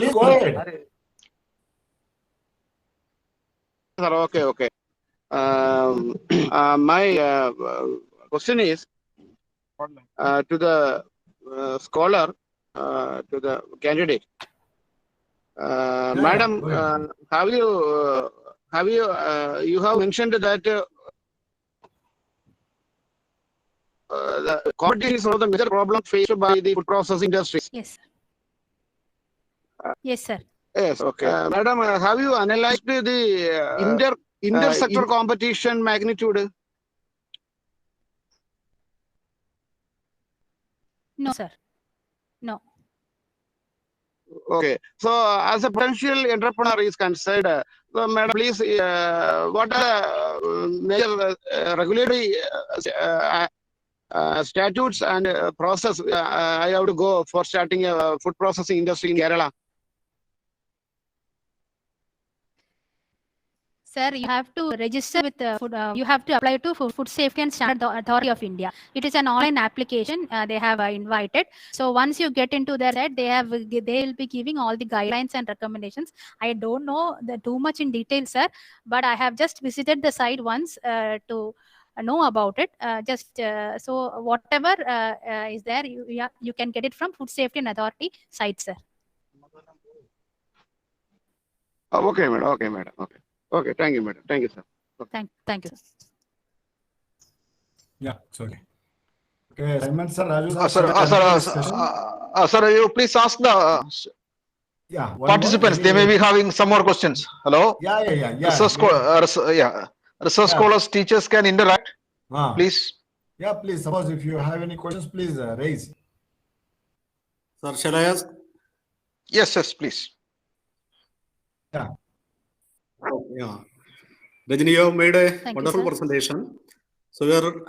Sir, okay. My question is to the scholar, to the candidate. Madam, go ahead. you have mentioned that the competition is one of the major problems faced by the food processing industry. Yes, sir. Yes, sir. Yes, okay. Madam, have you analyzed the inter-sector competition magnitude? No, sir. No. Okay. So, as a potential entrepreneur is concerned, so madam, please, what are major regulatory statutes and process I have to go for starting a food processing industry in Kerala? Sir, you have to register with the food. You have to apply to Food Safety and Standard Authority of India. It is an online application. They have invited. So once you get into their site, they will be giving all the guidelines and recommendations. I don't know too much in detail, sir, but I have just visited the site once to know about it. So whatever is there, you can get it from Food Safety and Authority site, sir. Okay, madam. Okay, thank you, madam. Thank you, sir. Okay. Thank you, sir. Yeah, it's okay. Okay, Simon sir, Raju sir. Sir, you please ask the participants. They may be having some more questions. Hello? Yeah. Research scholars, teachers can interact. Please. Yeah, please. Suppose if you have any questions, please raise. Sir, shall I ask? Yes, please. Yeah. Yeah. Rajini, you have made a wonderful sir. presentation. So your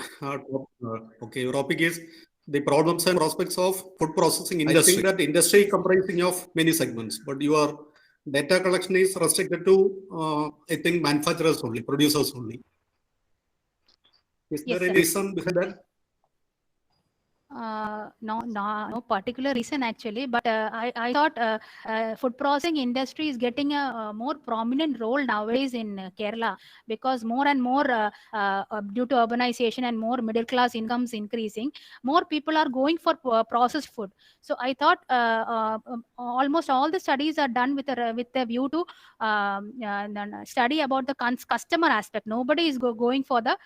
topic is the problems and prospects of food processing industry. I think that industry comprising of many segments, but your data collection is restricted to I think manufacturers only, producers only. Is Yes, there any reason behind that? No particular reason actually, but I thought food processing industry is getting a more prominent role nowadays in Kerala, because more and more due to urbanization and more middle class incomes increasing, more people are going for processed food. So I thought almost all the studies are done with a view to study about the customer aspect. Nobody is going for the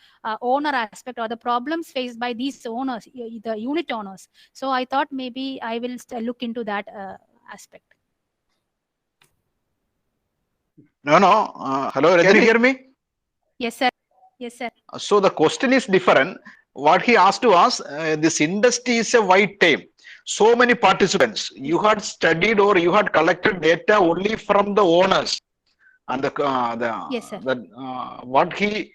owner aspect or the problems faced by these owners, the unit owners. So I thought maybe I will look into that aspect. No. Hello, can you hear me? Yes, sir. So the question is different. What he asked to us, this industry is a wide term. So many participants. You had studied or you had collected data only from the owners, and yes, sir. What he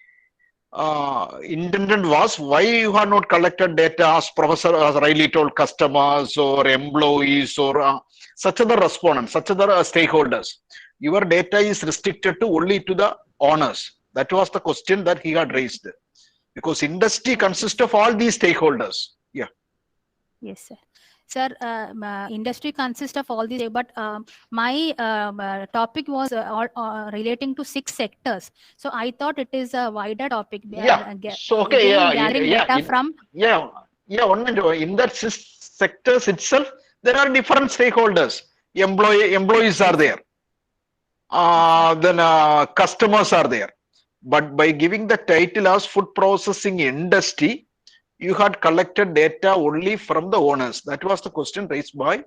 intended was why you have not collected data, as Professor has rightly told, customers or employees or such other respondents, such other stakeholders. Your data is restricted to only to the owners. That was the question that he had raised, because industry consists of all these stakeholders. Yeah. Yes, sir. Sir, industry consists of all these, but my topic was relating to 6 sectors. So I thought it is a wider topic. So okay, gathering data from. One minute. In that 6 sectors itself, there are different stakeholders. employees are there. Then customers are there. But by giving the title as food processing industry, you had collected data only from the owners. That was the question raised by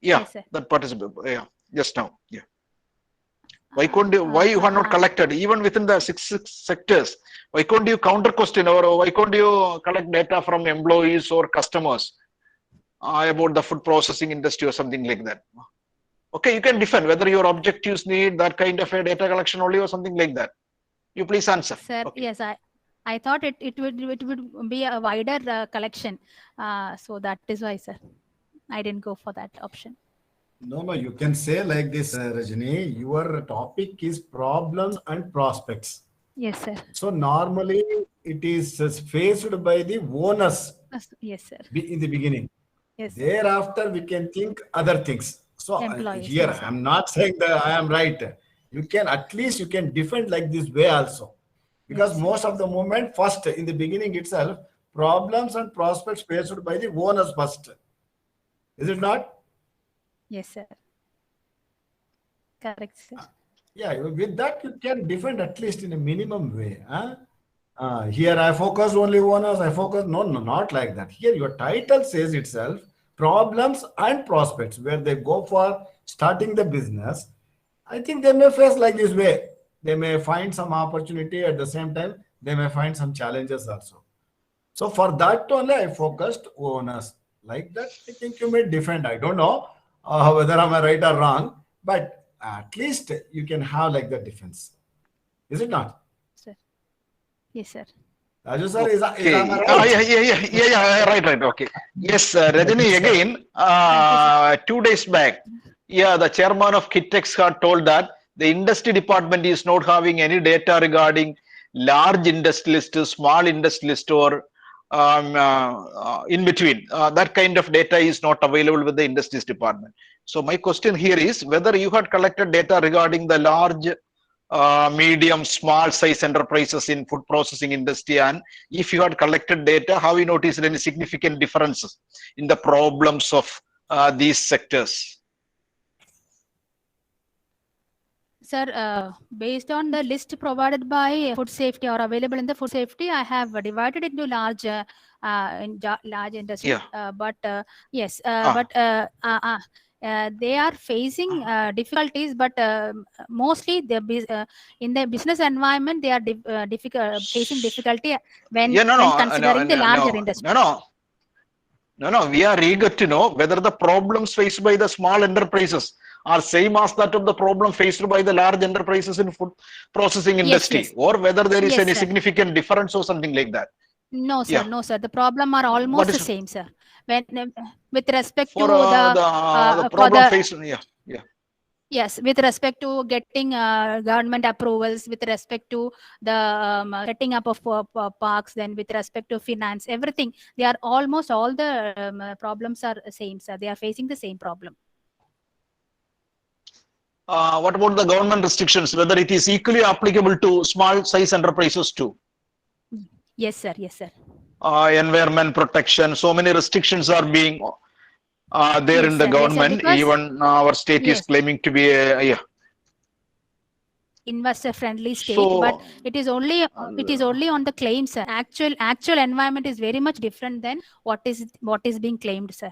Yes, sir. that participant. Yeah, just now. Yeah. Why couldn't you, why you have not collected even within the six sectors? Why couldn't you counter question, or why couldn't you collect data from employees or customers about the food processing industry or something like that? Okay, you can defend whether your objectives need that kind of a data collection only or something like that. You please answer. Sir, Okay. yes, I thought it would be a wider collection. So that is why, sir, I didn't go for that option. No, you can say like this, Rajni, your topic is problems and prospects. Yes, sir. So normally it is faced by the owners Yes, sir. in the beginning. Yes, sir. Thereafter, we can think other things. So Employees, here, yes, sir. I'm not saying that I am right. You can, at least you can defend like this way also. Because Yes, sir. most of the moment, first, in the beginning itself, problems and prospects faced by the owners first. Is it not? Yes, sir. Correct, sir. Yeah, with that, you can defend at least in a minimum way. Here, I focus only owners, I focus, no, not like that. Here, your title says itself, problems and prospects, where they go for starting the business. I think they may face like this way. They may find some opportunity at the same time. They may find some challenges also. So for that only, I focused owners. Like that, I think you may defend. I don't know whether I'm right or wrong, but at least you can have like the defense. Is it not? Sir. Yes, sir. Raju sir, is Okay. am I right? Yeah, right. Okay. Yes, Rajani, again, 2 days back, the chairman of Kitex had told that the industry department is not having any data regarding large industrialist, small industrialist, or in between. That kind of data is not available with the industries department. So my question here is whether you had collected data regarding the large, medium, small size enterprises in food processing industry, and if you had collected data, have you noticed any significant differences in the problems of these sectors? Sir, based on the list provided by food safety or available in the food safety, I have divided into large industry. Yeah. But yes, but they are facing difficulties. But mostly in the business environment, they are facing difficulty when considering the larger industry. No. We are eager to know whether the problems faced by the small enterprises are same as that of the problem faced by the large enterprises in food processing industry, yes. or whether there is any sir. significant difference or something like that. No, sir. Yeah. No, sir. The problem are almost the same, sir. When with respect For to the problem faced, yes, with respect to getting government approvals, with respect to the setting up of parks, then with respect to finance, everything, they are almost all the problems are same, sir. They are facing the same problem. What about the government restrictions, whether it is equally applicable to small size enterprises too? Yes, sir. Yes, sir. Environment protection, so many restrictions are being there Yes, in the sir. government. Yes, sir, even our state is claiming to be a investor friendly state, So- but it is only on the claims, sir. Actual environment is very much different than what is being claimed, sir.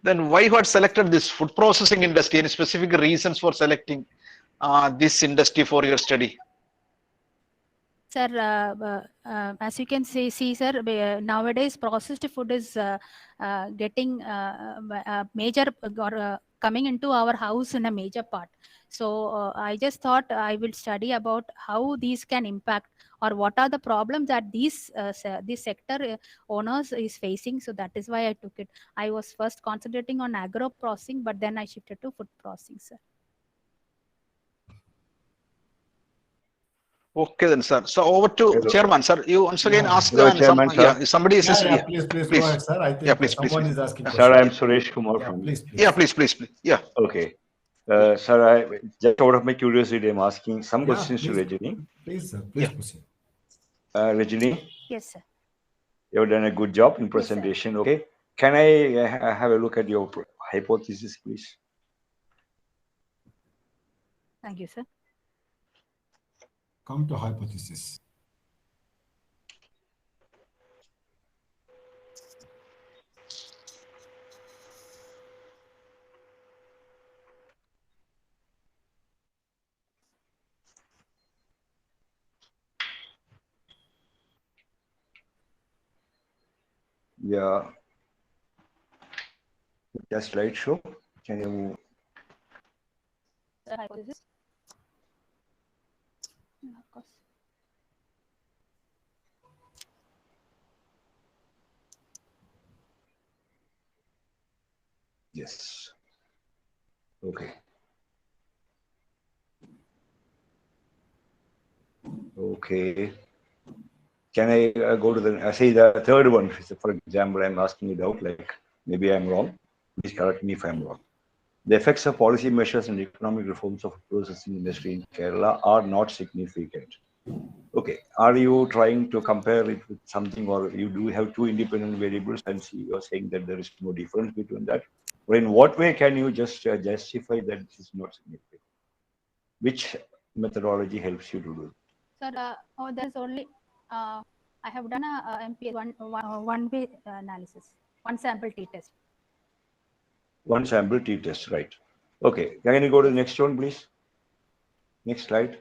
Then why you had selected this food processing industry? Any specific reasons for selecting this industry for your study? Sir, as you can see, sir, nowadays processed food is getting major or coming into our house in a major part. So I just thought I will study about how these can impact, or what are the problems that this sector owners is facing. So that is why I took it. I was first concentrating on agro processing, but then I shifted to food processing, sir. Okay then, sir. So over to Hello. Chairman, sir. You once again ask Hello, Chairman, sir. somebody is Please go ahead, sir. I think please, someone is asking Sir, I am question. Suresh Kumar Yeah, from. please. please. Yeah. Okay. Sir, I just out of my curiosity, I'm asking some Yeah, questions to please. Rajini. Please, sir. Please proceed. Rajini, Yes, sir. you have done a good job in sir. presentation. Okay. can I have a look at your hypothesis, please? Thank you, sir. Come to hypothesis. Yeah. Just slideshow. Can you? The hypothesis. Yeah, of course. Yes. Okay. Okay. Can I go to the, say the third one, for example, I'm asking it out, like maybe I'm wrong. Please correct me if I'm wrong. The effects of policy measures and economic reforms of processing industry in Kerala are not significant. Okay. Are you trying to compare it with something, or you do have two independent variables and you're saying that there is no difference between that? Or in what way can you just justify that it is not significant? Which methodology helps you to do it? Sir, there's only, I have done a MPS one-way analysis, one sample t-test. One sample t-test, right? Okay. Can you go to the next one, please? Next slide.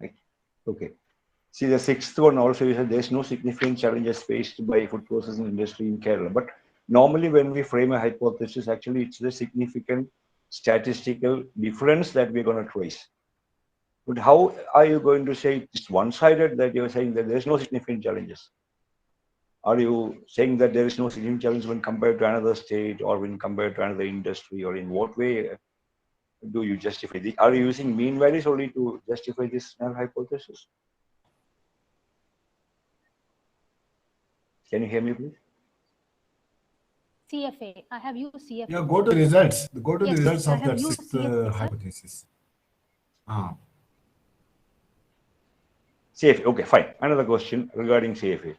Right. Okay. See, the sixth one also is that there's no significant challenges faced by food processing industry in Kerala. But normally when we frame a hypothesis, actually it's the significant statistical difference that we're going to trace. But how are you going to say it's one-sided that you're saying that there's no significant challenges? Are you saying that there is no significant challenge when compared to another state or when compared to another industry, or in what way do you justify this? Are you using mean values only to justify this null hypothesis? Can you hear me, please? CFA. I have used CFA. Yeah, go to the results. Go to Yes, the results I of have that used sixth CFA, sir. hypothesis. Ah. CFA. Okay, fine. Another question regarding CFA.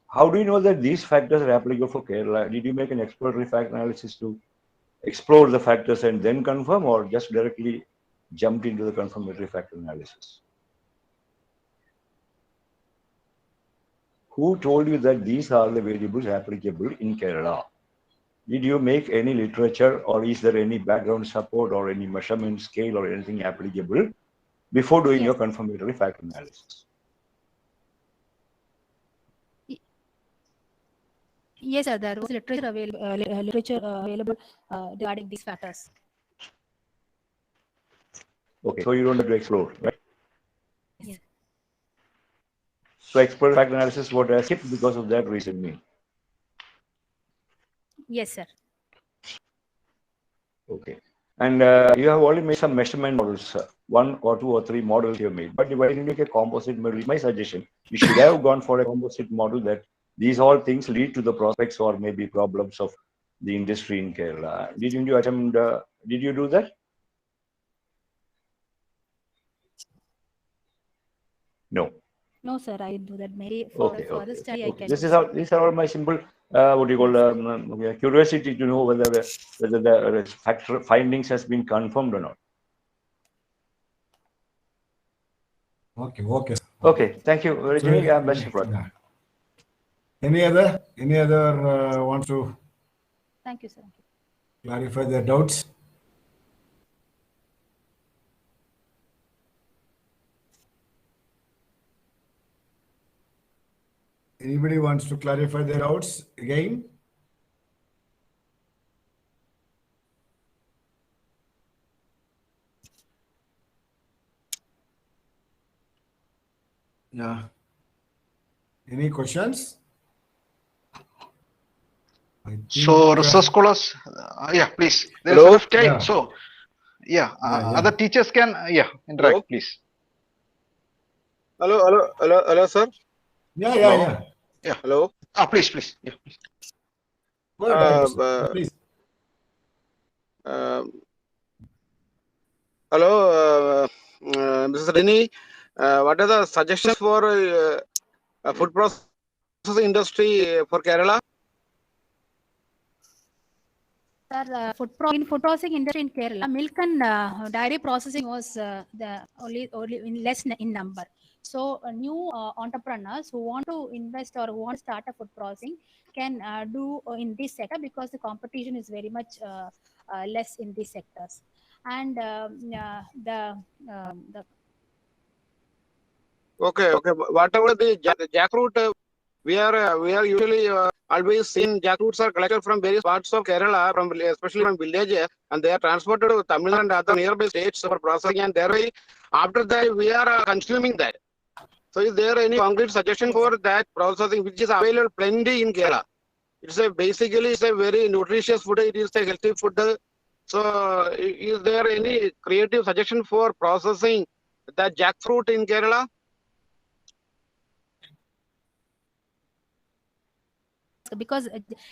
How do you know that these factors are applicable for Kerala? Did you make an exploratory fact analysis to explore the factors and then confirm, or just directly jumped into the confirmatory factor analysis? Who told you that these are the variables applicable in Kerala? Did you make any literature, or is there any background support or any measurement scale or anything applicable before doing your confirmatory factor analysis? Yes, sir. There was literature available regarding these factors. Okay, so you don't have to explore, right? Yes. So exploratory factor analysis, what I skipped because of that reason mean? Yes, sir. Okay. And you have already made some measurement models, 1 or 2 or 3 models you have made. But why didn't you make a composite model? My suggestion, you should have gone for a composite model that these all things lead to the prospects or maybe problems of the industry in Kerala. Didn't you attempt, did you do that? No. No, sir, I didn't do that. Maybe for the study, I can. This is how, these are all my simple, what do you call, curiosity to know whether the factor findings has been confirmed or not. Okay, okay. Okay, thank you, Rajini. Best of luck. Yeah. Any other wants to Thank you, sir. clarify their doubts? Anybody wants to clarify their doubts again? Yeah. Any questions? So research scholars, yeah, please. There's Hello? enough time. Yeah. So, yeah, Yeah. other teachers can, interact, Hello? please. Hello, sir. Yeah. Hello. Please. Yeah, please. Go ahead, please. Hello, Mrs. Rini. what are the suggestions for food processing industry for Kerala? Sir, in food processing industry in Kerala, milk and dairy processing was the only in less in number. So new entrepreneurs who want to invest or who want to start a food processing can do in this sector because the competition is very much less in these sectors. And the Okay. Whatever the jackfruit, we are usually always seeing jackfruits are collected from various parts of Kerala, especially from villages, and they are transported to Tamil Nadu and other nearby states for processing, and thereby after that we are consuming that. So is there any concrete suggestion for that processing which is available plenty in Kerala? It's basically a very nutritious food. It is a healthy food. So is there any creative suggestion for processing the jackfruit in Kerala? because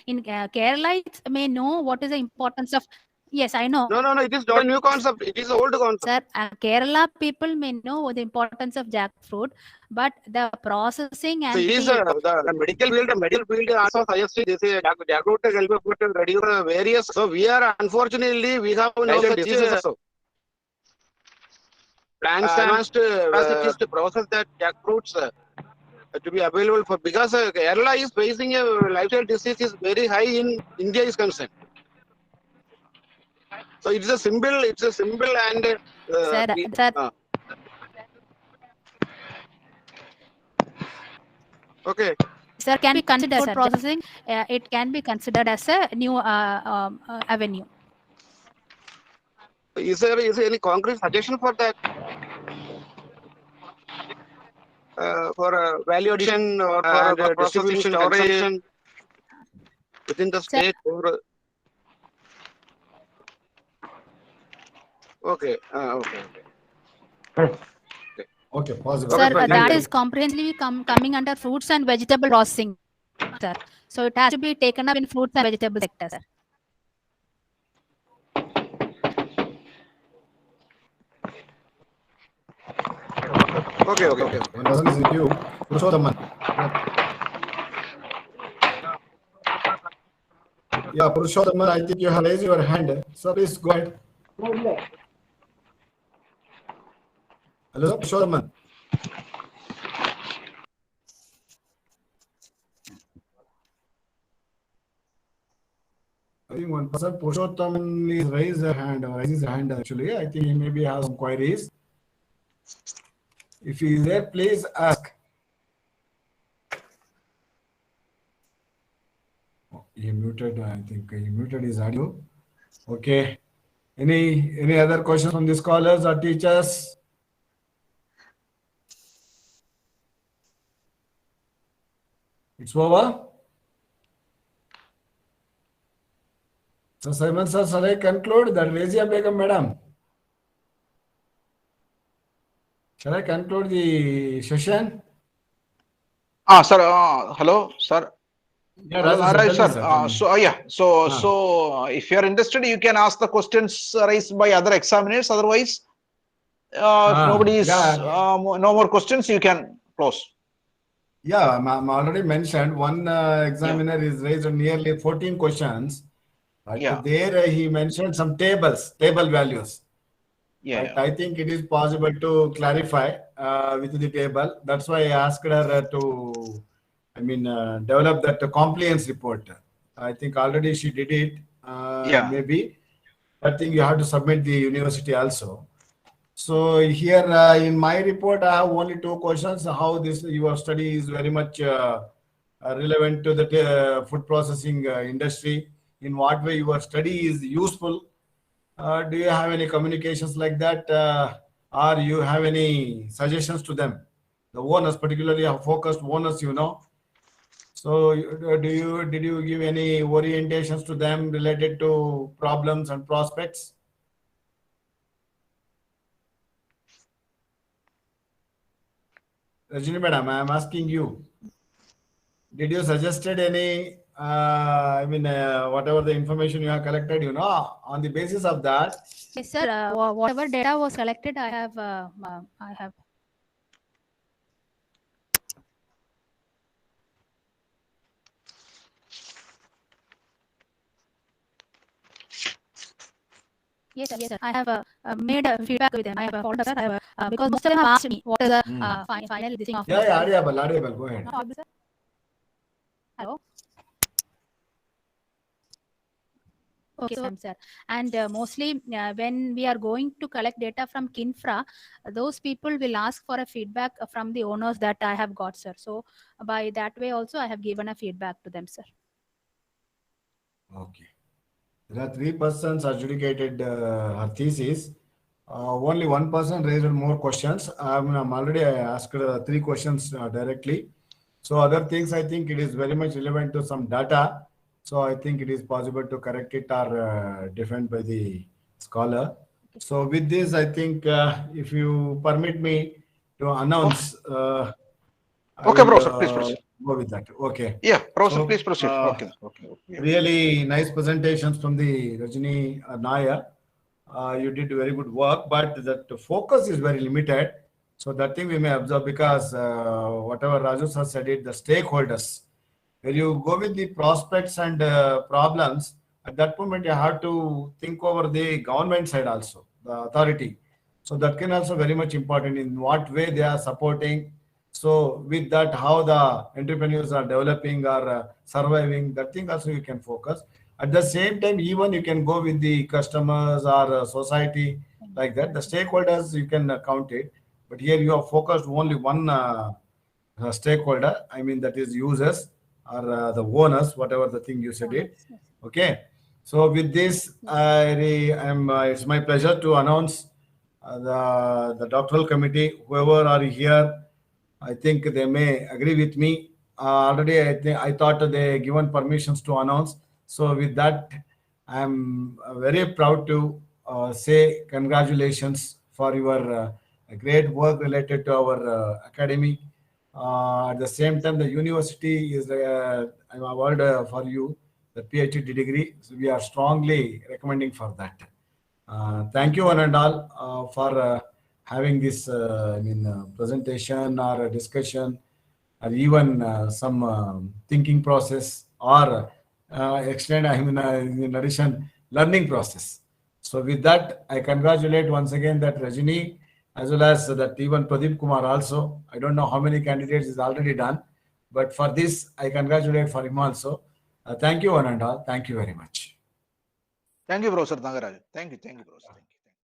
in Kerala it may know what is the importance of. Yes, I know. No. It is not a new concept. It is an old concept. Sir, Kerala people may know the importance of jackfruit, but the processing and So it is the medical field also suggested this jackfruit help reduce various. So we are unfortunately we have no such diseases. Plans advanced capacities to process that jackfruits to be available for, because Kerala is facing a lifestyle disease is very high in India is concerned. So it's a symbol and sir, okay. Sir, can be considered food processing. It can be considered as a new avenue. Is there any concrete suggestion for that? For value addition or for distribution, consumption within the state, or okay. Okay, possible. Sir, Okay, that is comprehensively coming under fruits and vegetable processing, sir. So it has to be taken up in fruits and vegetable sector, sir. Okay. One person is with you. Purushothaman. Yeah, Purushothaman, I think you have raised your hand. So please go ahead. Hello, Purushothaman. I think one person, Purushothaman, is raised her hand actually. I think he maybe has some queries. If he is there, please ask. Oh, he muted, I think he muted his audio. Okay. Any other questions from the scholars or teachers? It's over. So Simon sir, shall I conclude that Razia Begum madam? Shall I conclude the session? Sir, hello, sir. Yeah, Hello, Rajesh, sir. tell me, So if you are interested, you can ask the questions raised by other examiners. Otherwise, if nobody is no more questions, you can close. Yeah, I'm already mentioned one examiner is raised nearly 14 questions. But there he mentioned some table values. But I think it is possible to clarify with the table. That's why I asked her to, develop that compliance report. I think already she did it. Maybe. I think you have to submit the university also. So here in my report, I have only 2 questions. How your study is very much relevant to the food processing industry. In what way your study is useful. Do you have any communications like that, or you have any suggestions to them? The owners, particularly focused owners, So did you give any orientations to them related to problems and prospects? Rajini madam, I am asking you. Did you suggested any? Whatever the information you have collected, on the basis of that. Yes, sir. Whatever data was collected, I have Yes, sir. I have made a feedback with them. I have followed, sir. I have because most of them have asked me what is the final thing of. Yeah, audible. Go ahead. No, audible, sir. Hello. Okay, sir. And mostly when we are going to collect data from Kinfra, those people will ask for a feedback from the owners that I have got, sir. So by that way also I have given a feedback to them, sir. Okay. There are 3 persons adjudicated her thesis. Only one person raised more questions. I'm already asked 3 questions directly. So other things, I think it is very much relevant to some data. So I think it is possible to correct it or defend by the scholar. So with this, I think if you permit me to announce, Okay, Professor, please proceed. Go with that. Okay. Yeah, Professor, So, please proceed. Okay. Really nice presentations from the Rajini Nair. You did very good work, but that focus is very limited. So that thing we may observe because whatever Raju has said it, the stakeholders. When you go with the prospects and problems, at that moment you have to think over the government side also, the authority. So that can also very much important in what way they are supporting. So with that, how the entrepreneurs are developing or surviving, that thing also you can focus. At the same time, even you can go with the customers or society like that. The stakeholders you can count it, but here you have focused only one stakeholder. I mean that is users or the owners, whatever the thing you said it. Okay. So with this, it's my pleasure to announce the doctoral committee, whoever are here. I think they may agree with me. Already, I thought they given permissions to announce. So with that, I'm very proud to say congratulations for your great work related to our academy. At the same time, the university is I'm award for you the PhD degree. So we are strongly recommending for that. Thank you one and all for having this presentation or a discussion or even some thinking process or extend, in addition, learning process. So with that, I congratulate once again that Rajini as well as that even Pradeep Kumar also. I don't know how many candidates is already done, but for this, I congratulate for him also. Thank you one and all. Thank you very much. Thank you, Professor Nagaraj. Thank you, Professor. Thank you.